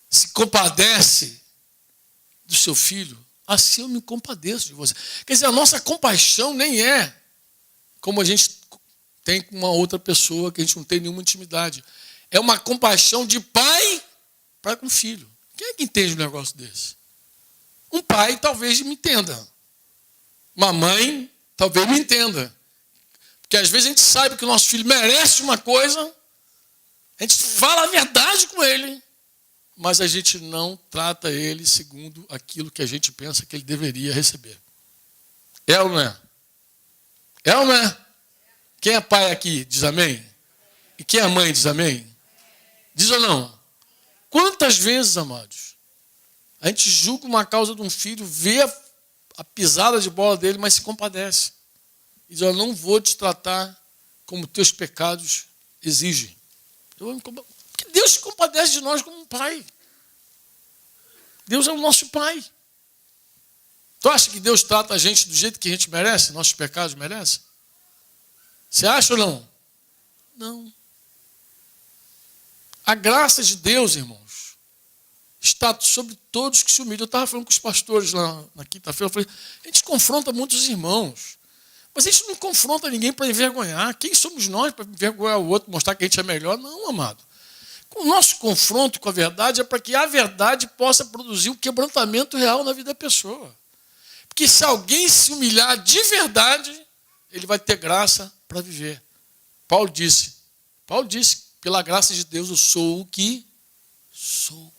se compadece do seu filho, assim eu me compadeço de você. Quer dizer, a nossa compaixão nem é como a gente tem com uma outra pessoa que a gente não tem nenhuma intimidade. É uma compaixão de pai para com filho. Quem é que entende um negócio desse? Um pai talvez me entenda. Uma mãe talvez me entenda. Porque às vezes a gente sabe que o nosso filho merece uma coisa, a gente fala a verdade com ele, mas a gente não trata ele segundo aquilo que a gente pensa que ele deveria receber. É ou não é? É ou não é? Quem é pai aqui diz amém? E quem é mãe diz amém? Diz ou não? Quantas vezes, amados, a gente julga uma causa de um filho, vê a pisada de bola dele, mas se compadece. E diz, eu não vou te tratar como teus pecados exigem. Porque Deus se compadece de nós como um pai. Deus é o nosso pai. Tu acha que Deus trata a gente do jeito que a gente merece? Nossos pecados merecem? Você acha ou não? Não. A graça de Deus, irmãos, está sobre todos que se humilham. Eu estava falando com os pastores lá na quinta-feira, eu falei, a gente confronta muitos irmãos, mas a gente não confronta ninguém para envergonhar. Quem somos nós para envergonhar o outro, mostrar que a gente é melhor? Não, amado. O nosso confronto com a verdade é para que a verdade possa produzir um quebrantamento real na vida da pessoa. Porque se alguém se humilhar de verdade, ele vai ter graça para viver. Paulo disse, pela graça de Deus eu sou o que sou.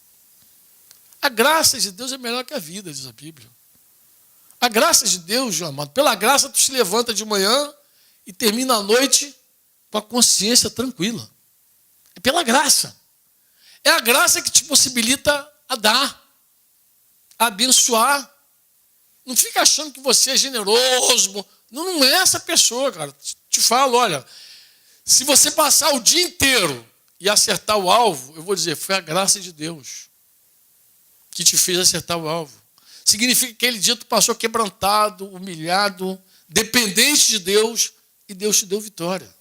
A graça de Deus é melhor que a vida, diz a Bíblia. A graça de Deus, meu amado, pela graça tu se levanta de manhã e termina a noite com a consciência tranquila. É pela graça. É a graça que te possibilita a dar, a abençoar. Não fica achando que você é generoso. Não é essa pessoa, cara. Te falo, olha, se você passar o dia inteiro e acertar o alvo, eu vou dizer, foi a graça de Deus que te fez acertar o alvo. significa que aquele dia tu passou quebrantado, humilhado, dependente de Deus, e Deus te deu vitória.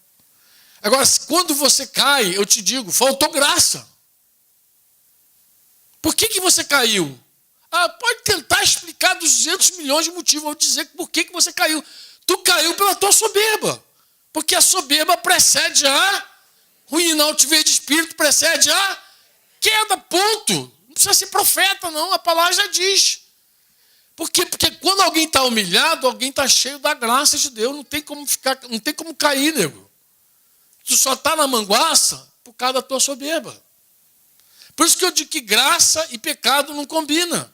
Agora, quando você cai, eu te digo, faltou graça. Por que você caiu? Pode tentar explicar 200 milhões de motivos. Eu vou dizer por que você caiu. Tu caiu pela tua soberba. Porque a soberba precede a ruína. Altivez de espírito precede a queda, ponto. Não precisa ser profeta, não. A palavra já diz. Por quê? Porque quando alguém está humilhado, alguém está cheio da graça de Deus. Não tem como cair, nego. Tu só está na manguaça por causa da tua soberba. Por isso que eu digo que graça e pecado não combinam.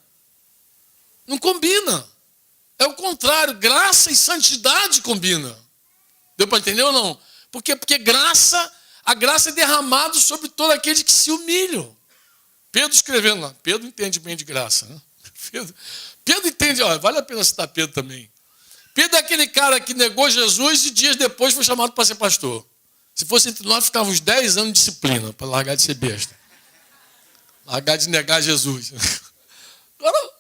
Não combina. É o contrário, graça e santidade combinam. Deu para entender ou não? Por quê? Porque a graça é derramada sobre todo aquele que se humilham. Pedro escrevendo lá. Pedro entende bem de graça, né? Pedro entende, vale a pena citar Pedro também. Pedro é aquele cara que negou Jesus e dias depois foi chamado para ser pastor. Se fosse entre nós, ficava uns 10 anos de disciplina para largar de ser besta. Largar de negar Jesus. Agora,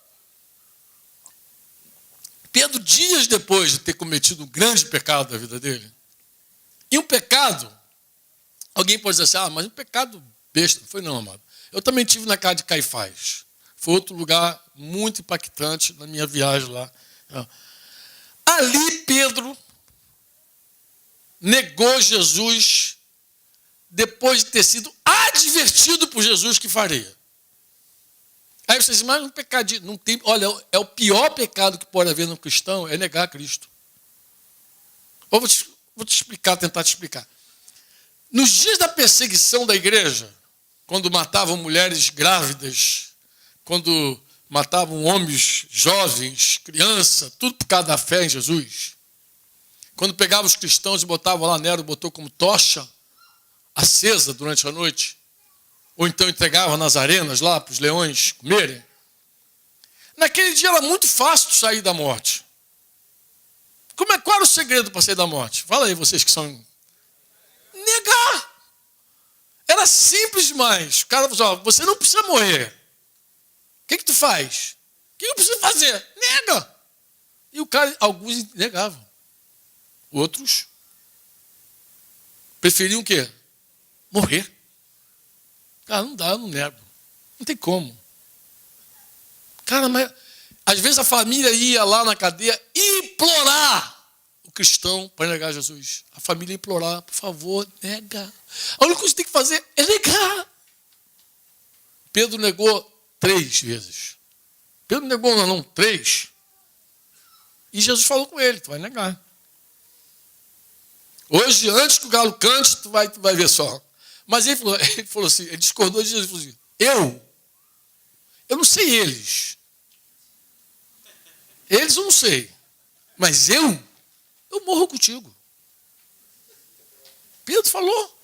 Pedro, dias depois de ter cometido um grande pecado da vida dele, e um pecado, alguém pode dizer assim, mas um pecado besta. Não foi não, amado. Eu também estive na casa de Caifás. Foi outro lugar muito impactante na minha viagem lá. Ali Pedro negou Jesus depois de ter sido advertido por Jesus que faria. Aí você diz, mas um pecadinho, não tem, olha, é o pior pecado que pode haver no cristão, é negar Cristo. Eu vou te explicar, tentar te explicar. Nos dias da perseguição da igreja, quando matavam mulheres grávidas, quando matavam homens jovens, crianças, tudo por causa da fé em Jesus. Quando pegavam os cristãos e botavam lá, Nero botou como tocha acesa durante a noite, ou então entregava nas arenas lá para os leões comerem. Naquele dia era muito fácil sair da morte. Qual era o segredo para sair da morte? Fala aí, vocês que são... Negar. Era simples demais. O cara falou, você não precisa morrer. O que tu faz? O que eu preciso fazer? Nega. E o cara, alguns negavam. Outros preferiam o quê? Morrer. Cara, não dá, eu não nego. Não tem como. Cara, mas às vezes a família ia lá na cadeia implorar o cristão para negar Jesus. A família ia implorar, por favor, nega. A única coisa que tem que fazer é negar. Pedro negou 3 vezes. Pedro negou, não, 3. E Jesus falou com ele, tu vai negar. Hoje, antes que o galo cante, tu vai ver só. Mas ele falou assim, ele discordou de Jesus, falou assim, eu não sei eles. Eles eu não sei. Mas eu morro contigo. Pedro falou.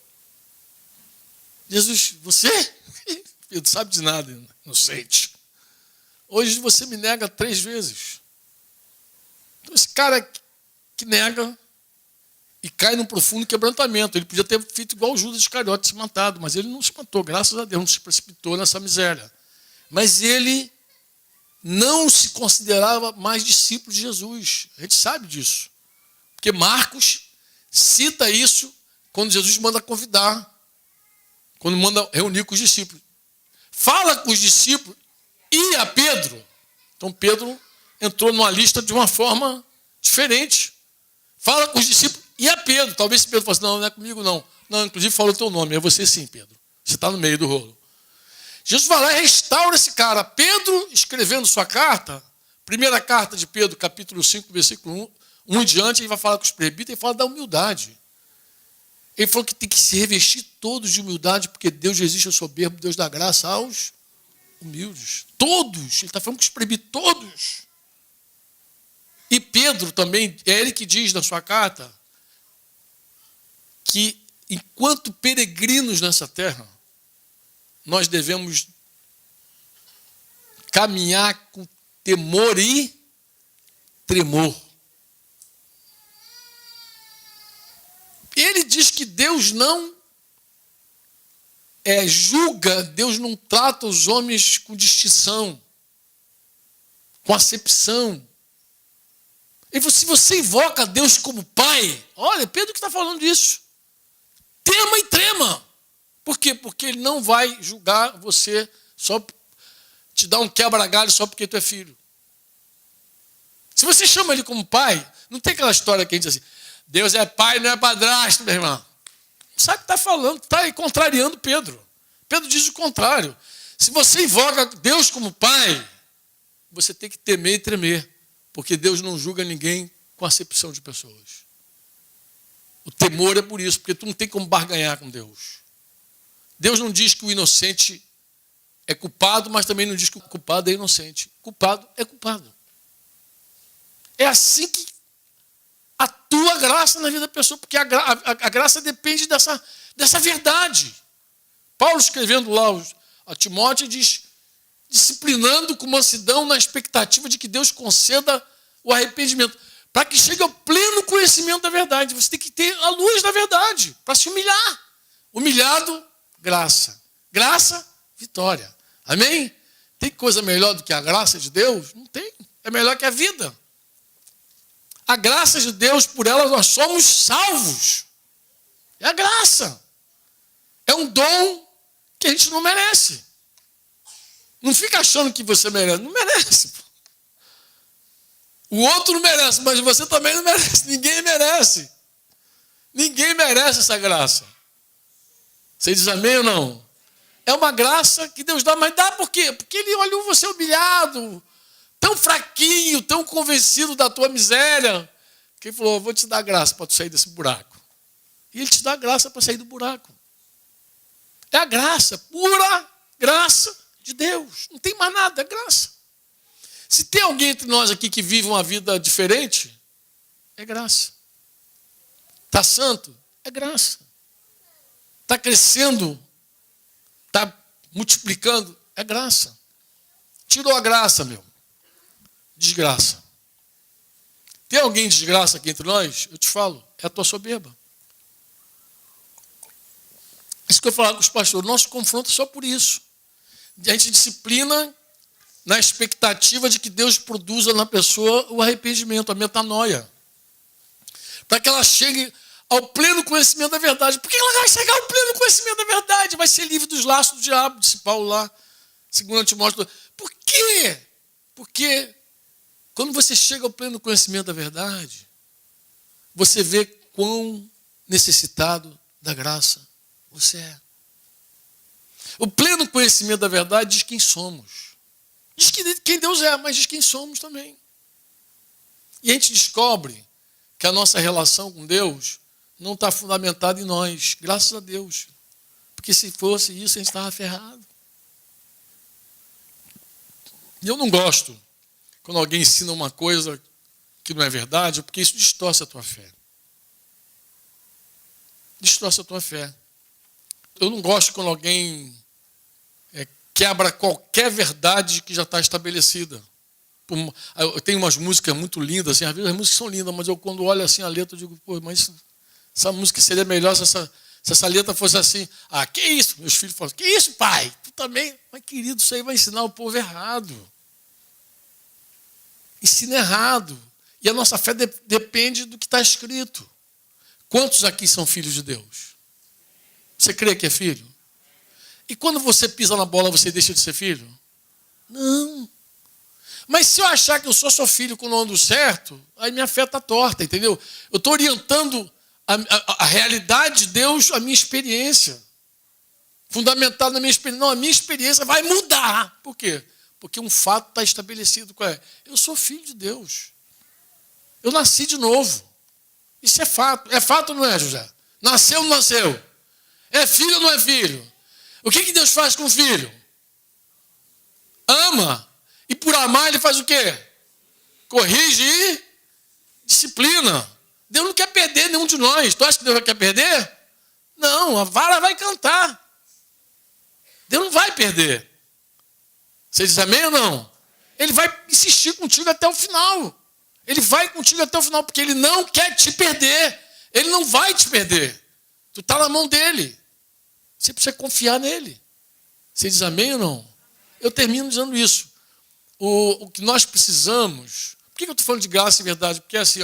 Jesus, você? Pedro sabe de nada, inocente. Hoje você me nega 3 vezes. Então esse cara que nega e cai num profundo quebrantamento. Ele podia ter feito igual o Judas Iscariote, se matado, mas ele não se matou, graças a Deus, não se precipitou nessa miséria. Mas ele não se considerava mais discípulo de Jesus. A gente sabe disso. Porque Marcos cita isso quando Jesus manda convidar, quando manda reunir com os discípulos. Fala com os discípulos e a Pedro. Então Pedro entrou numa lista de uma forma diferente. Fala com os discípulos e a Pedro. Talvez se Pedro fosse, não é comigo não. Não, inclusive falou o teu nome, é você sim, Pedro. Você está no meio do rolo. Jesus vai lá e restaura esse cara. Pedro, escrevendo sua carta, primeira carta de Pedro, capítulo 5, versículo 1 em diante, ele vai falar com os presbíteros e fala da humildade. Ele falou que tem que se revestir todos de humildade, porque Deus resiste ao soberbo, Deus dá graça aos humildes. Todos. Ele está falando com os presbíteros, todos. E Pedro também, é ele que diz na sua carta, que enquanto peregrinos nessa terra, nós devemos caminhar com temor e tremor. Ele diz que Deus não julga, Deus não trata os homens com distinção, com acepção. E se você invoca Deus como Pai, olha, Pedro que está falando disso. Tema e trema. Por quê? Porque Ele não vai julgar você, só te dar um quebra-galho só porque tu é filho. Se você chama Ele como Pai, não tem aquela história que a gente diz assim, Deus é pai, não é padrasto, meu irmão. Não sabe o que está falando, está aí contrariando Pedro. Pedro diz o contrário. Se você invoca Deus como Pai, você tem que temer e tremer, porque Deus não julga ninguém com acepção de pessoas. O temor é por isso, porque tu não tem como barganhar com Deus. Deus não diz que o inocente é culpado, mas também não diz que o culpado é inocente. Culpado é culpado. É assim que atua a graça na vida da pessoa, porque a graça depende dessa verdade. Paulo, escrevendo lá a Timóteo, diz, disciplinando com mansidão na expectativa de que Deus conceda o arrependimento, para que chegue ao pleno conhecimento da verdade. Você tem que ter a luz da verdade para se humilhar. Humilhado, graça. Graça, vitória. Amém? Tem coisa melhor do que a graça de Deus? Não tem. É melhor que a vida. A graça de Deus, por ela nós somos salvos. É a graça. É um dom que a gente não merece. Não fica achando que você merece. Não merece. O outro não merece, mas você também não merece. Ninguém merece. Ninguém merece essa graça. Você diz amém ou não? É uma graça que Deus dá, mas dá por quê? Porque Ele olhou você humilhado, tão fraquinho, tão convencido da tua miséria, que Ele falou, vou te dar graça para tu sair desse buraco. E Ele te dá graça para sair do buraco. É a graça, pura graça de Deus. Não tem mais nada, é graça. Se tem alguém entre nós aqui que vive uma vida diferente, é graça. Está santo? É graça. Está crescendo? Está multiplicando? É graça. Tirou a graça, meu. Desgraça. Tem alguém de desgraça aqui entre nós? Eu te falo, é a tua soberba. Isso que eu falava com os pastores, nosso confronto é só por isso. A gente disciplina na expectativa de que Deus produza na pessoa o arrependimento, a metanoia. Para que ela chegue ao pleno conhecimento da verdade. Por que ela vai chegar ao pleno conhecimento da verdade? Vai ser livre dos laços do diabo, disse Paulo lá, 2 Timóteo. Por quê? Porque quando você chega ao pleno conhecimento da verdade, você vê quão necessitado da graça você é. O pleno conhecimento da verdade diz quem somos. Diz quem Deus é, mas diz quem somos também. E a gente descobre que a nossa relação com Deus não está fundamentada em nós, graças a Deus. Porque se fosse isso, a gente estava ferrado. E eu não gosto quando alguém ensina uma coisa que não é verdade, porque isso distorce a tua fé. Distorce a tua fé. Eu não gosto quando alguém quebra qualquer verdade que já está estabelecida. Eu tenho umas músicas muito lindas, assim, às vezes as músicas são lindas, mas eu quando olho assim a letra, eu digo, pô, mas essa música seria melhor se essa letra fosse assim. Ah, que isso? Meus filhos falam, que isso, pai? Tu também? Mas querido, isso aí vai ensinar o povo errado. Ensina errado. E a nossa fé depende do que está escrito. Quantos aqui são filhos de Deus? Você crê que é filho? E quando você pisa na bola, você deixa de ser filho? Não. Mas se eu achar que eu sou filho quando eu ando certo, aí minha fé está torta, entendeu? Eu estou orientando a realidade de Deus à minha experiência. Fundamentado na minha experiência. Não, a minha experiência vai mudar. Por quê? Porque um fato está estabelecido. Qual é? Eu sou filho de Deus. Eu nasci de novo. Isso é fato. É fato ou não é, José? Nasceu ou não nasceu? É filho ou não é filho? O que Deus faz com o filho? Ama. E por amar ele faz o quê? Corrige e disciplina. Deus não quer perder nenhum de nós. Tu acha que Deus quer perder? Não, a vara vai cantar. Deus não vai perder. Você diz amém ou não? Ele vai insistir contigo até o final. Ele vai contigo até o final, porque ele não quer te perder. Ele não vai te perder. Tu está na mão dele. Você precisa confiar nele. Você diz amém ou não? Eu termino dizendo isso. o que nós precisamos... Por que eu estou falando de graça e verdade? Porque assim,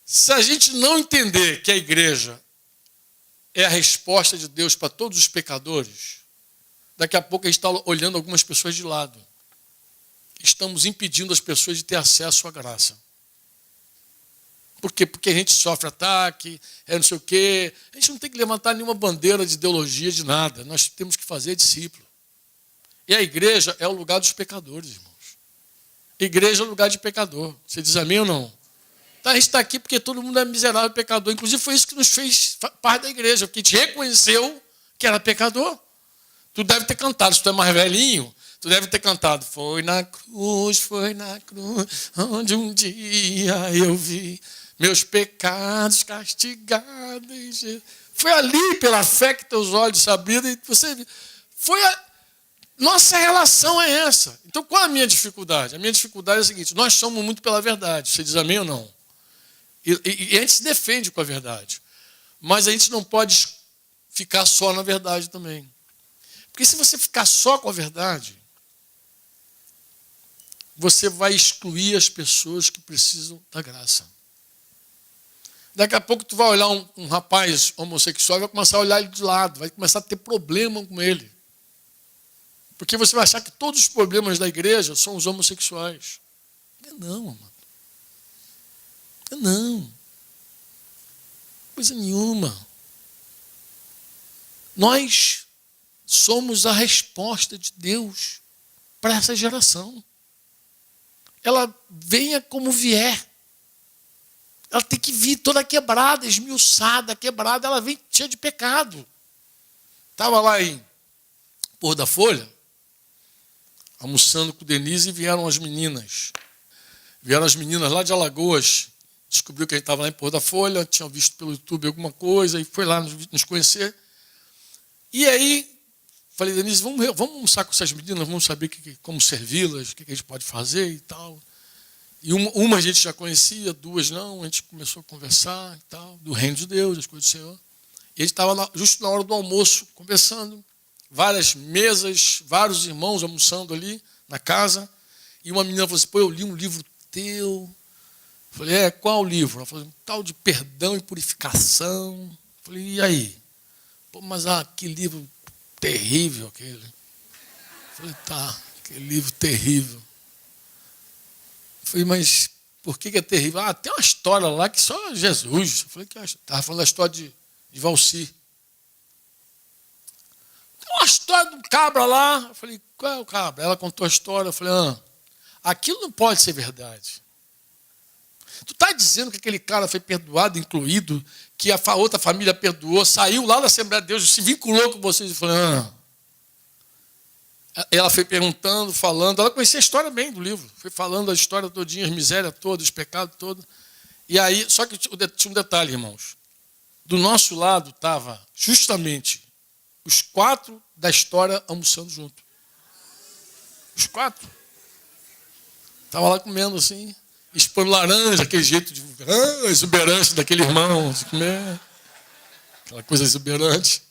se a gente não entender que a igreja é a resposta de Deus para todos os pecadores, daqui a pouco a gente está olhando algumas pessoas de lado. Estamos impedindo as pessoas de ter acesso à graça. Por quê? Porque a gente sofre ataque, não sei o quê. A gente não tem que levantar nenhuma bandeira de ideologia, de nada. Nós temos que fazer discípulo. E a igreja é o lugar dos pecadores, irmãos. Igreja é o lugar de pecador. Você diz amém ou não? Então, a gente está aqui porque todo mundo é miserável pecador. Inclusive foi isso que nos fez parte da igreja, porque a gente reconheceu que era pecador. Tu deve ter cantado, se tu é mais velhinho, tu deve ter cantado. Foi na cruz, onde um dia eu vi meus pecados castigados. Foi ali, pela fé que teus olhos abriram, e você viu. Nossa relação é essa. Então, qual é a minha dificuldade? A minha dificuldade é a seguinte: nós somos muito pela verdade. Você diz amém ou não? E a gente se defende com a verdade. Mas a gente não pode ficar só na verdade também. Porque se você ficar só com a verdade, você vai excluir as pessoas que precisam da graça. Daqui a pouco tu vai olhar um rapaz homossexual e vai começar a olhar ele de lado, vai começar a ter problema com ele. Porque você vai achar que todos os problemas da igreja são os homossexuais. Não, amado. Não. Coisa nenhuma. Nós somos a resposta de Deus para essa geração. Ela venha como vier. Ela tem que vir toda quebrada, esmiuçada, quebrada. Ela vem cheia de pecado. Estava lá em Pôr da Folha, almoçando com Denise, e vieram as meninas. Vieram as meninas lá de Alagoas. Descobriu que a gente estava lá em Pôr da Folha, tinham visto pelo YouTube alguma coisa, e foi lá nos conhecer. E aí, falei, Denise, vamos almoçar com essas meninas, vamos saber como servi-las, o que a gente pode fazer e tal. E uma a gente já conhecia, duas não, a gente começou a conversar e tal, do reino de Deus, das coisas do Senhor. E a gente estava justo na hora do almoço, conversando, várias mesas, vários irmãos almoçando ali na casa, e uma menina falou assim, eu li um livro teu. Eu falei, qual livro? Ela falou, um tal de perdão e purificação. Eu falei, e aí? Mas que livro terrível aquele. Eu falei, tá, que livro terrível. Eu falei, mas por que é terrível? Tem uma história lá que só Jesus. Eu falei, que estava falando da história de Valci. Tem uma história de um cabra lá. Eu falei, qual é o cabra? Ela contou a história. Eu falei, aquilo não pode ser verdade. Tu está dizendo que aquele cara foi perdoado, incluído, que a outra família perdoou, saiu lá da Assembleia de Deus, se vinculou com vocês e falou, Ela foi perguntando, falando, ela conhecia a história bem do livro, foi falando a história todinha, as misérias todas, os pecados todos. E aí, só que tinha um detalhe, irmãos. Do nosso lado estava justamente os 4 da história almoçando junto. Os 4. Estava lá comendo assim, expondo laranja, aquele jeito de exuberante daquele irmão, de comer, aquela coisa exuberante.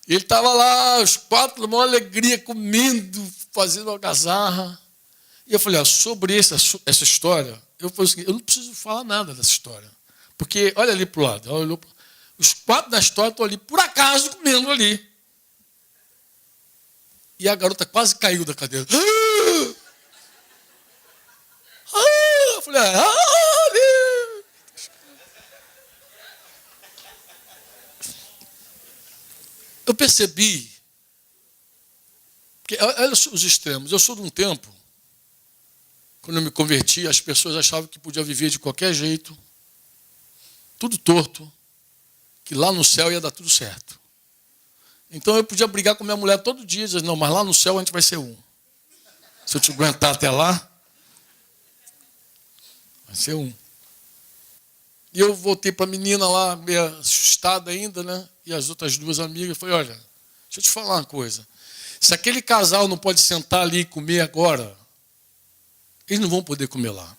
E ele estava lá, os 4, numa alegria, comendo, fazendo algazarra. E eu falei, sobre essa história, eu falei assim, eu não preciso falar nada dessa história. Porque, olha ali para o lado, os 4 da história estão ali, por acaso, comendo ali. E a garota quase caiu da cadeira. Eu falei, eu percebi, que, olha os extremos, eu sou de um tempo, quando eu me converti, as pessoas achavam que podia viver de qualquer jeito, tudo torto, que lá no céu ia dar tudo certo. Então eu podia brigar com minha mulher todo dia, dizer, não, mas lá no céu a gente vai ser um. Se eu te aguentar até lá, vai ser um. E eu voltei para a menina lá, meio assustada ainda, né? E as outras 2 amigas, falei, olha, deixa eu te falar uma coisa. Se aquele casal não pode sentar ali e comer agora, eles não vão poder comer lá.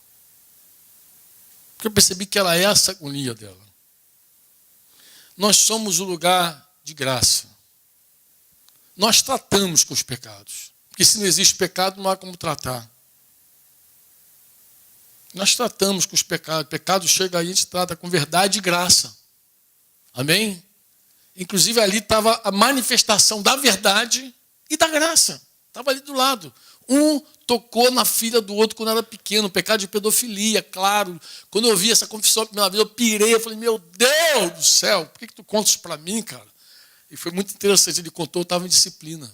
Porque eu percebi que era essa a agonia dela. Nós somos o lugar de graça. Nós tratamos com os pecados. Porque se não existe pecado, não há como tratar. Nós tratamos com os pecados. O pecado chega aí, a gente trata com verdade e graça. Amém? Inclusive ali estava a manifestação da verdade e da graça. Estava ali do lado. Um tocou na filha do outro quando era pequeno, pecado de pedofilia, claro. Quando eu vi essa confissão a primeira vez, eu pirei, eu falei, meu Deus do céu, por que tu contas isso para mim, cara? E foi muito interessante, ele contou, eu estava em disciplina.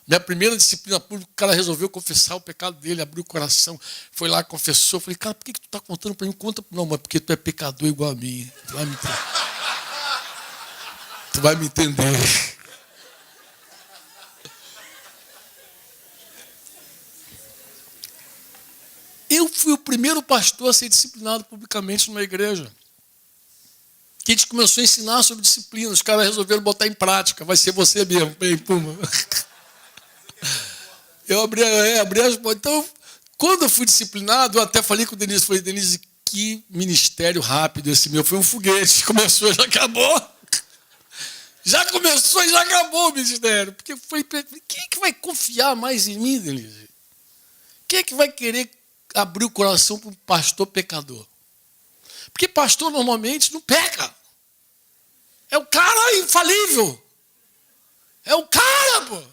Minha primeira disciplina pública, o cara resolveu confessar o pecado dele, abriu o coração, foi lá, confessou. Eu falei, cara, por que tu está contando para mim? Conta. Não, mas porque tu é pecador igual a mim. Tu vai me entender. Eu fui o primeiro pastor a ser disciplinado publicamente numa igreja. Que a gente começou a ensinar sobre disciplina. Os caras resolveram botar em prática. Vai ser você mesmo. Bem, puma. Eu abri as portas. Então, quando eu fui disciplinado, eu até falei com o Denise. Falei, Denise, que ministério rápido esse meu. Foi um foguete. Começou, já acabou. Já começou e já acabou o ministério. Porque foi, quem é que vai confiar mais em mim, Denise? Quem é que vai querer abrir o coração para um pastor pecador? Porque pastor normalmente não peca. É o cara infalível. É o cara, pô.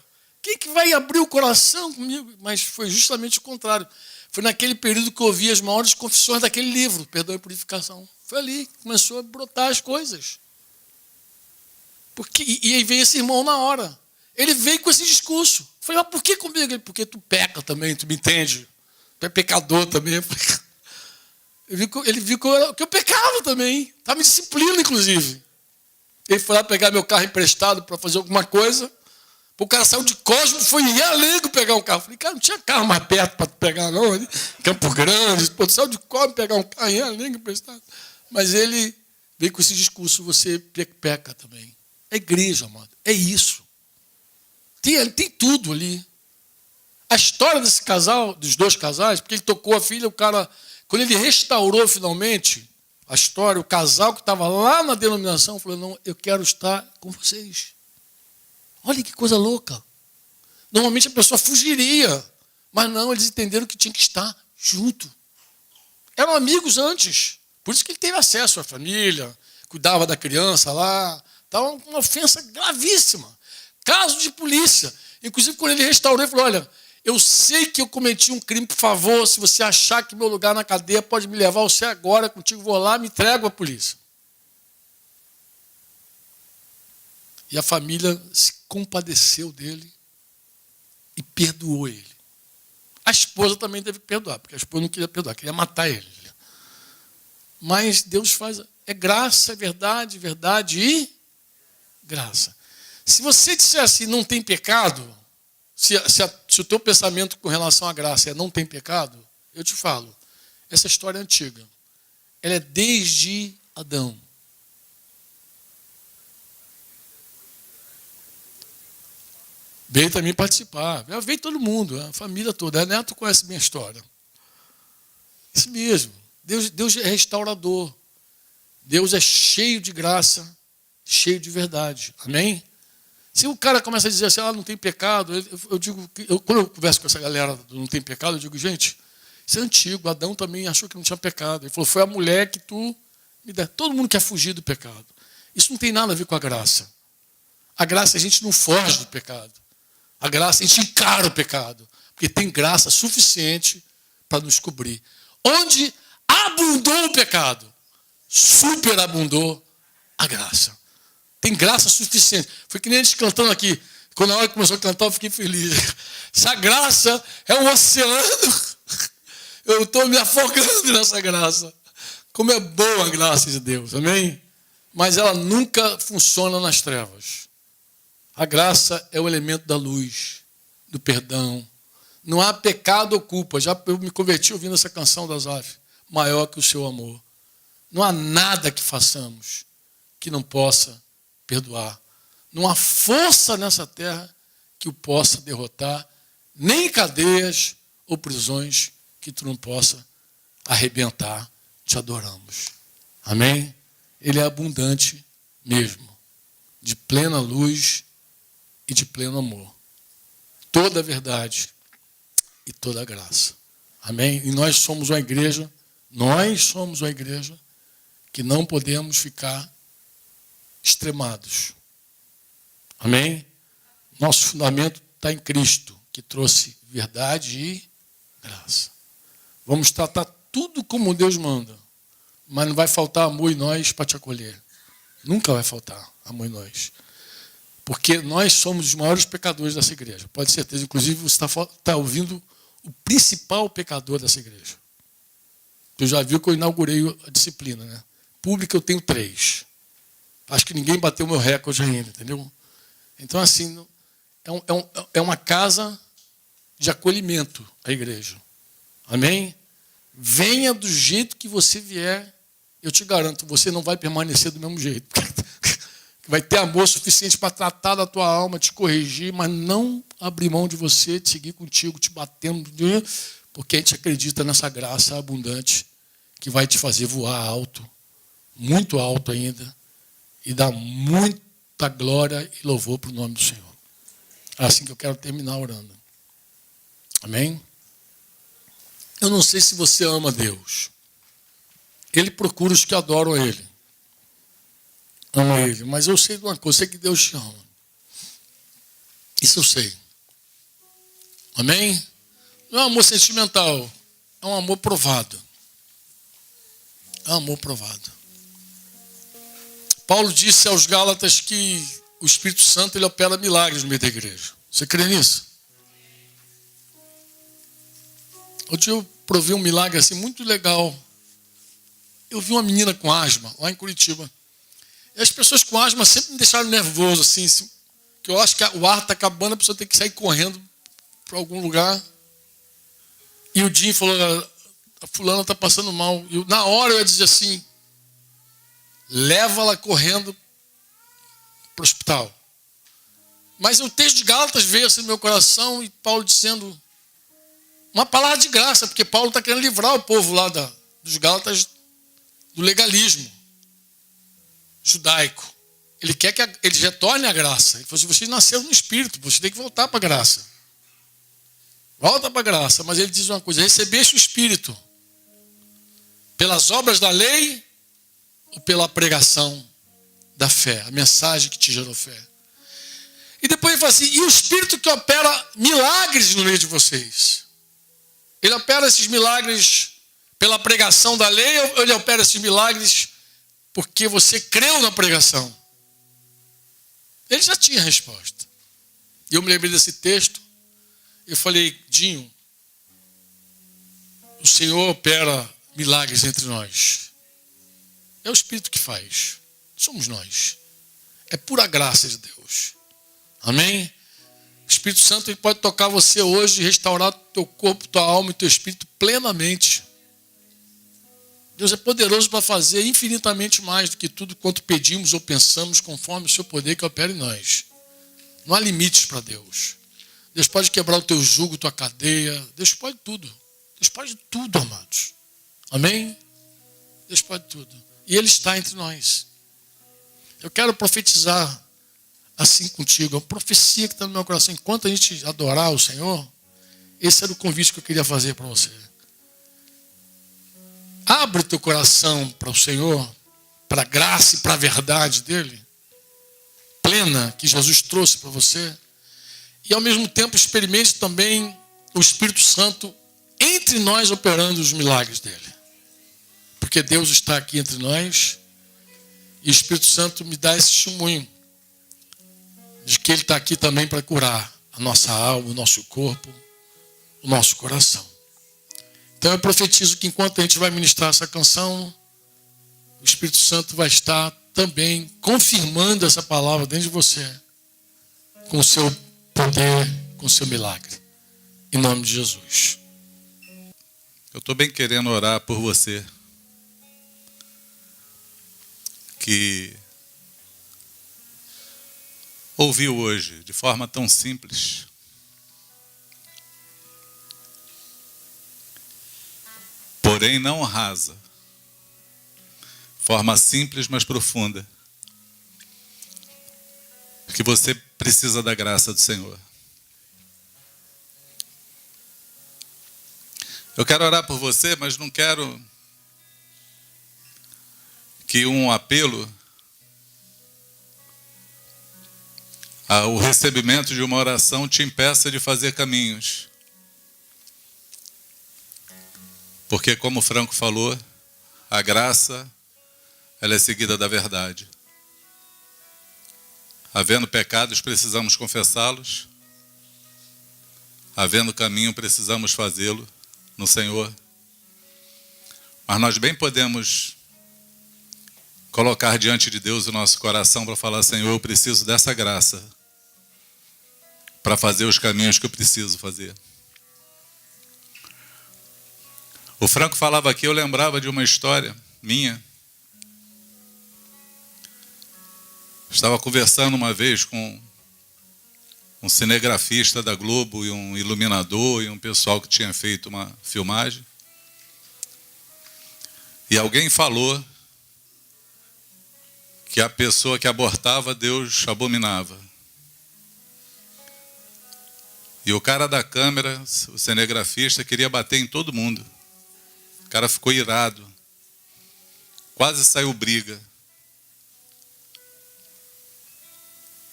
Quem que vai abrir o coração comigo? Mas foi justamente o contrário. Foi naquele período que eu ouvi as maiores confissões daquele livro, Perdão e Purificação. Foi ali que começou a brotar as coisas. E aí veio esse irmão na hora. Ele veio com esse discurso. Eu falei, mas por que comigo? Ele, porque tu peca também, tu me entende? Tu é pecador também. Ele viu que eu pecava também. Estava em disciplina, inclusive. Ele foi lá pegar meu carro emprestado para fazer alguma coisa. O cara saiu de Cosmo, foi em Realengo pegar um carro. Eu falei, cara, não tinha carro mais perto para pegar, não. Ali, Campo Grande, pô, saiu de Cosmo pegar um carro em Realengo emprestado. Mas ele veio com esse discurso, você peca também. É igreja, amado. É isso. Tem tudo ali. A história desse casal, dos dois casais, porque ele tocou a filha, o cara, quando ele restaurou finalmente a história, o casal que estava lá na denominação falou, não, eu quero estar com vocês. Olha que coisa louca. Normalmente a pessoa fugiria, mas não, eles entenderam que tinha que estar junto. Eram amigos antes, por isso que ele teve acesso à família, cuidava da criança lá. Estava uma ofensa gravíssima. Caso de polícia. Inclusive, quando ele restaurou, ele falou, olha, eu sei que eu cometi um crime, por favor, se você achar que meu lugar na cadeia pode me levar, você agora, contigo, vou lá, me entrego à polícia. E a família se compadeceu dele e perdoou ele. A esposa também teve que perdoar, porque a esposa não queria perdoar, queria matar ele. Mas Deus faz, é graça, é verdade, verdade e graça. Se você disser assim, não tem pecado, se o teu pensamento com relação à graça é não tem pecado, eu te falo, essa história é antiga. Ela é desde Adão. Veio também participar. Veio todo mundo, a família toda. A Neto conhece minha história. Isso mesmo. Deus é restaurador. Deus é cheio de graça, cheio de verdade. Amém? Se o cara começa a dizer assim, não tem pecado, quando eu converso com essa galera do não tem pecado, eu digo, gente, isso é antigo. Adão também achou que não tinha pecado. Ele falou, foi a mulher que tu me deu. Todo mundo quer fugir do pecado. Isso não tem nada a ver com a graça. A graça a gente não foge do pecado. A graça, a gente encara o pecado, porque tem graça suficiente para nos cobrir. Onde abundou o pecado, superabundou a graça. Tem graça suficiente. Foi que nem a gente cantando aqui. Quando a hora que começou a cantar, eu fiquei feliz. Essa graça é um oceano. Eu estou me afogando nessa graça. Como é boa a graça de Deus, amém? Mas ela nunca funciona nas trevas. A graça é o elemento da luz, do perdão. Não há pecado ou culpa. Eu me converti ouvindo essa canção das Zaf, maior que o seu amor. Não há nada que façamos que não possa perdoar. Não há força nessa terra que o possa derrotar, nem cadeias ou prisões que tu não possa arrebentar. Te adoramos. Amém? Ele é abundante mesmo, de plena luz e de pleno amor. Toda a verdade e toda a graça. Amém? E nós somos uma igreja que não podemos ficar extremados. Amém? Nosso fundamento está em Cristo, que trouxe verdade e graça. Vamos tratar tudo como Deus manda, mas não vai faltar amor em nós para te acolher. Nunca vai faltar amor em nós. Porque nós somos os maiores pecadores dessa igreja. Pode ter certeza. Inclusive, você está ouvindo o principal pecador dessa igreja. Tu já viu que eu inaugurei a disciplina, né? Pública eu tenho 3. Acho que ninguém bateu o meu recorde ainda, entendeu? Então, assim, é uma casa de acolhimento, a igreja. Amém? Venha do jeito que você vier, eu te garanto, você não vai permanecer do mesmo jeito. Vai ter amor suficiente para tratar da tua alma, te corrigir, mas não abrir mão de você, de seguir contigo, te batendo, porque a gente acredita nessa graça abundante que vai te fazer voar alto, muito alto ainda, e dar muita glória e louvor para o nome do Senhor. É assim que eu quero terminar orando. Amém? Eu não sei se você ama Deus. Ele procura os que adoram a Ele. Ama Ele. Mas eu sei de uma coisa, eu sei que Deus te ama. Isso eu sei. Amém? Não é um amor sentimental. É um amor provado. É um amor provado. Paulo disse aos Gálatas que o Espírito Santo ele opera milagres no meio da igreja. Você crê nisso? Outro dia eu provei um milagre assim muito legal. Eu vi uma menina com asma lá em Curitiba. E as pessoas com asma sempre me deixaram nervoso, assim, que eu acho que o ar está acabando, a pessoa tem que sair correndo para algum lugar. E o Jim falou, a fulana está passando mal. E na hora eu ia dizer assim, leva-la correndo para o hospital. Mas o texto de Gálatas veio assim no meu coração e Paulo dizendo uma palavra de graça, porque Paulo está querendo livrar o povo lá dos Gálatas do legalismo judaico. Ele quer que eles retornem à graça. Ele falou assim, vocês nasceram no Espírito, vocês têm que voltar para a graça. Volta para a graça. Mas ele diz uma coisa, recebeste o Espírito pelas obras da lei ou pela pregação da fé, a mensagem que te gerou fé. E depois ele fala assim, e o Espírito que opera milagres no meio de vocês? Ele opera esses milagres pela pregação da lei ou ele opera esses milagres porque você creu na pregação? Ele já tinha a resposta. E eu me lembrei desse texto. Eu falei, Dinho, o Senhor opera milagres entre nós. É o Espírito que faz. Somos nós. É pura graça de Deus. Amém? O Espírito Santo ele pode tocar você hoje e restaurar teu corpo, tua alma e teu espírito plenamente. Deus é poderoso para fazer infinitamente mais do que tudo quanto pedimos ou pensamos, conforme o seu poder que opera em nós. Não há limites para Deus. Deus pode quebrar o teu jugo, tua cadeia. Deus pode tudo. Deus pode tudo, amados. Amém? Deus pode tudo. E Ele está entre nós. Eu quero profetizar assim contigo. É uma profecia que está no meu coração. Enquanto a gente adorar o Senhor, esse era o convite que eu queria fazer para você. Abre o teu coração para o Senhor, para a graça e para a verdade dEle, plena, que Jesus trouxe para você. E ao mesmo tempo experimente também o Espírito Santo entre nós operando os milagres dEle. Porque Deus está aqui entre nós e o Espírito Santo me dá esse testemunho de que Ele está aqui também para curar a nossa alma, o nosso corpo, o nosso coração. Então eu profetizo que enquanto a gente vai ministrar essa canção, o Espírito Santo vai estar também confirmando essa palavra dentro de você, com o seu poder, com o seu milagre. Em nome de Jesus. Eu estou bem querendo orar por você, que ouviu hoje de forma tão simples, porém não rasa, forma simples, mas profunda, que você precisa da graça do Senhor. Eu quero orar por você, mas não quero que um apelo ao recebimento de uma oração te impeça de fazer caminhos. Porque, como o Franco falou, a graça, ela é seguida da verdade. Havendo pecados, precisamos confessá-los. Havendo caminho, precisamos fazê-lo no Senhor. Mas nós bem podemos colocar diante de Deus o nosso coração para falar: Senhor, eu preciso dessa graça para fazer os caminhos que eu preciso fazer. O Franco falava aqui, eu lembrava de uma história minha. Estava conversando uma vez com um cinegrafista da Globo e um iluminador e um pessoal que tinha feito uma filmagem. E alguém falou que a pessoa que abortava, Deus abominava. E o cara da câmera, o cinegrafista, queria bater em todo mundo. O cara ficou irado. Quase saiu briga.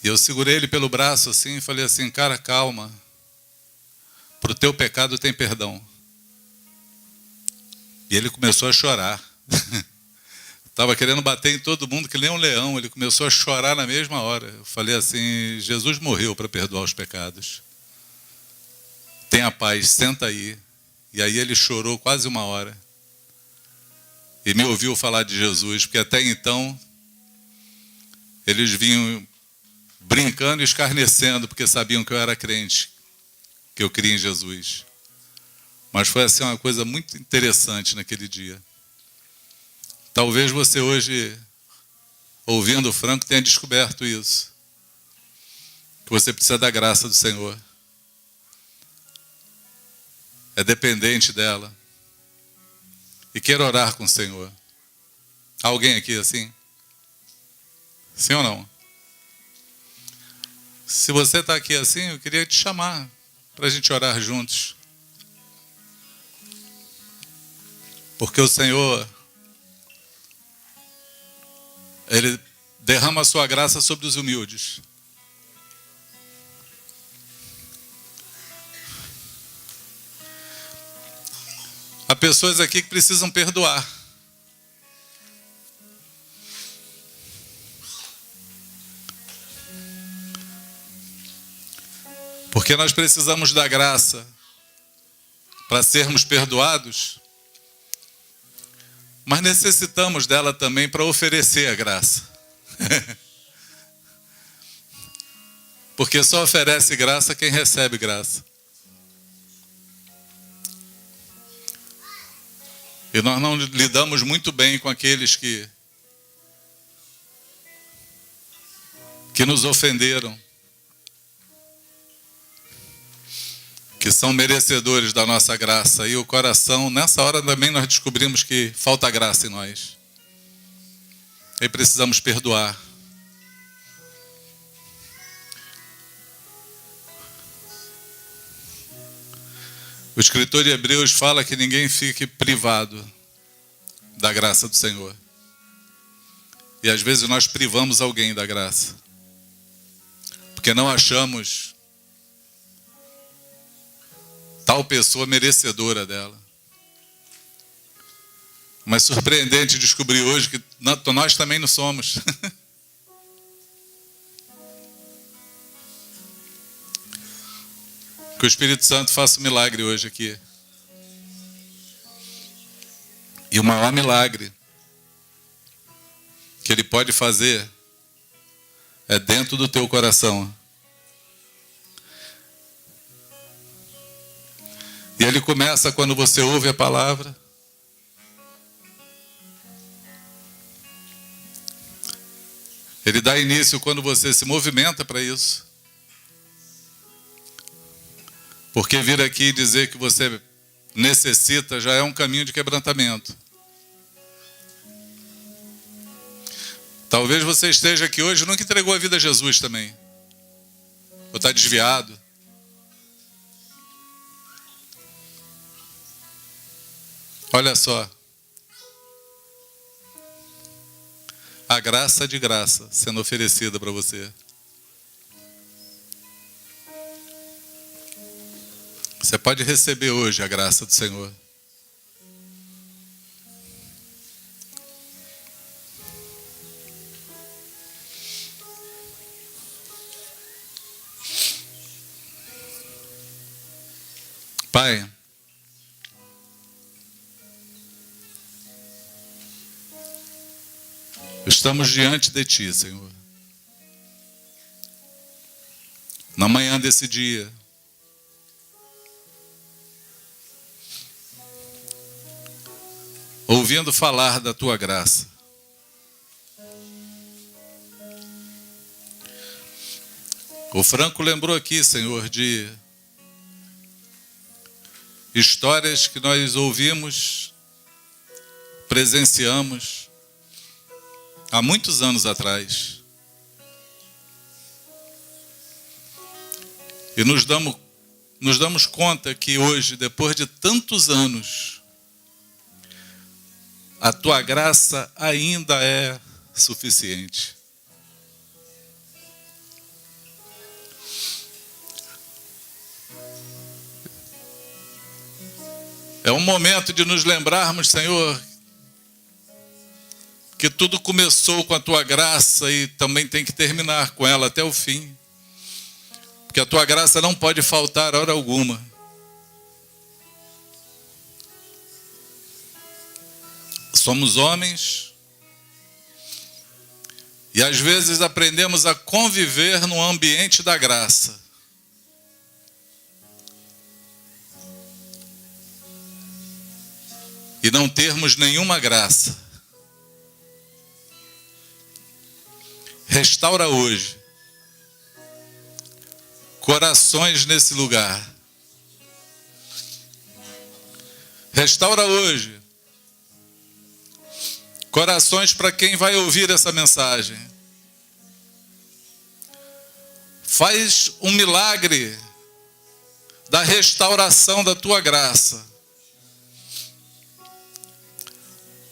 E eu segurei ele pelo braço assim e falei assim: cara, calma. Para o teu pecado tem perdão. E ele começou a chorar. Estava querendo bater em todo mundo que nem um leão. Ele começou a chorar na mesma hora. Eu falei assim: Jesus morreu para perdoar os pecados. Tenha paz, senta aí. E aí ele chorou quase uma hora. E me ouviu falar de Jesus, porque até então eles vinham brincando e escarnecendo, porque sabiam que eu era crente, que eu cria em Jesus. Mas foi assim uma coisa muito interessante naquele dia. Talvez você hoje, ouvindo o Franco, tenha descoberto isso. Que você precisa da graça do Senhor. É dependente dela. E quer orar com o Senhor. Há alguém aqui assim? Sim ou não? Se você está aqui assim, eu queria te chamar para a gente orar juntos. Porque o Senhor, Ele derrama a sua graça sobre os humildes. Há pessoas aqui que precisam perdoar. Porque nós precisamos da graça para sermos perdoados, mas necessitamos dela também para oferecer a graça. Porque só oferece graça quem recebe graça. E nós não lidamos muito bem com aqueles que nos ofenderam, que são merecedores da nossa graça. E o coração, nessa hora também nós descobrimos que falta graça em nós. E precisamos perdoar. O escritor de Hebreus fala que ninguém fique privado da graça do Senhor. E às vezes nós privamos alguém da graça, porque não achamos tal pessoa merecedora dela. Mas surpreendente descobrir hoje que nós também não somos. Que o Espírito Santo faça um milagre hoje aqui. E o maior milagre que Ele pode fazer é dentro do teu coração. E Ele começa quando você ouve a palavra. Ele dá início quando você se movimenta para isso. Porque vir aqui e dizer que você necessita já é um caminho de quebrantamento. Talvez você esteja aqui hoje e nunca entregou a vida a Jesus também. Ou está desviado. Olha só. A graça de graça sendo oferecida para você. Você pode receber hoje a graça do Senhor. Pai, estamos diante de Ti, Senhor. Na manhã desse dia, ouvindo falar da Tua graça. O Franco lembrou aqui, Senhor, de histórias que nós ouvimos, presenciamos há muitos anos atrás. E nos damos conta que hoje, depois de tantos anos, a Tua graça ainda é suficiente. É um momento de nos lembrarmos, Senhor, que tudo começou com a Tua graça e também tem que terminar com ela até o fim. Porque a Tua graça não pode faltar hora alguma. Somos homens e às vezes aprendemos a conviver no ambiente da graça. E não termos nenhuma graça. Restaura hoje corações nesse lugar. Restaura hoje corações para quem vai ouvir essa mensagem. Faz um milagre da restauração da Tua graça.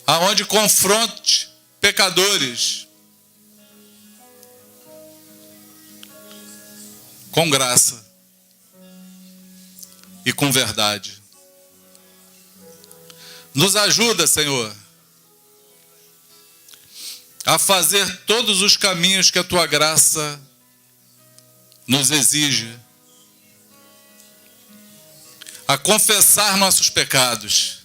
Aonde confronte pecadores com graça e com verdade. Nos ajuda, Senhor, a fazer todos os caminhos que a Tua graça nos exige, a confessar nossos pecados,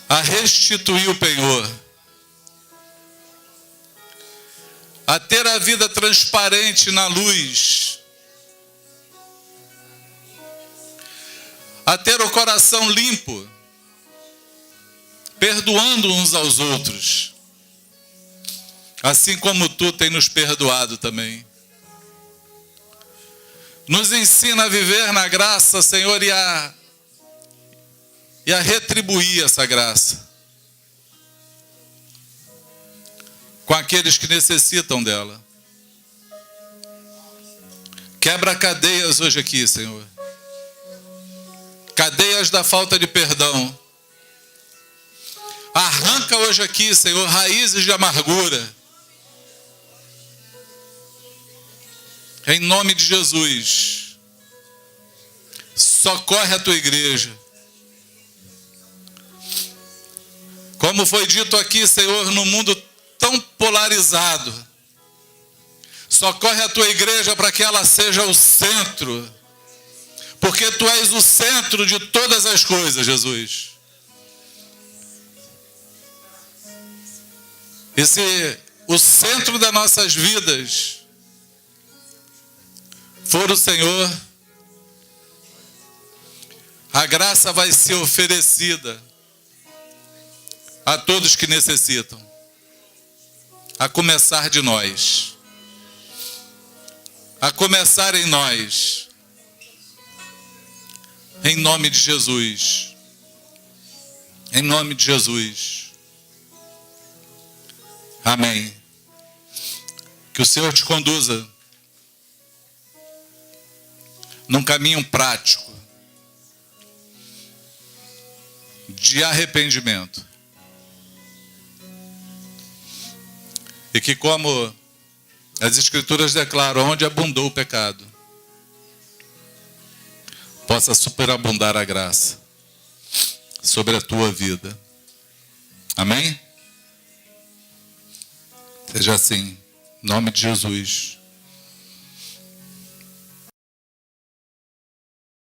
a restituir o penhor, a ter a vida transparente na luz, a ter o coração limpo, perdoando uns aos outros, assim como Tu tem nos perdoado também. Nos ensina a viver na graça, Senhor, e a retribuir essa graça com aqueles que necessitam dela. Quebra cadeias hoje aqui, Senhor. Cadeias da falta de perdão. Arranca hoje aqui, Senhor, raízes de amargura. Em nome de Jesus. Socorre a Tua igreja. Como foi dito aqui, Senhor, no mundo tão polarizado, socorre a Tua igreja para que ela seja o centro, porque Tu és o centro de todas as coisas, Jesus. E se o centro das nossas vidas for o Senhor, a graça vai ser oferecida a todos que necessitam, a começar de nós, a começar em nós, em nome de Jesus, em nome de Jesus, amém. Que o Senhor te conduza num caminho prático, de arrependimento. E que, como as Escrituras declaram, onde abundou o pecado, possa superabundar a graça sobre a tua vida. Amém? Seja assim, em nome de Jesus.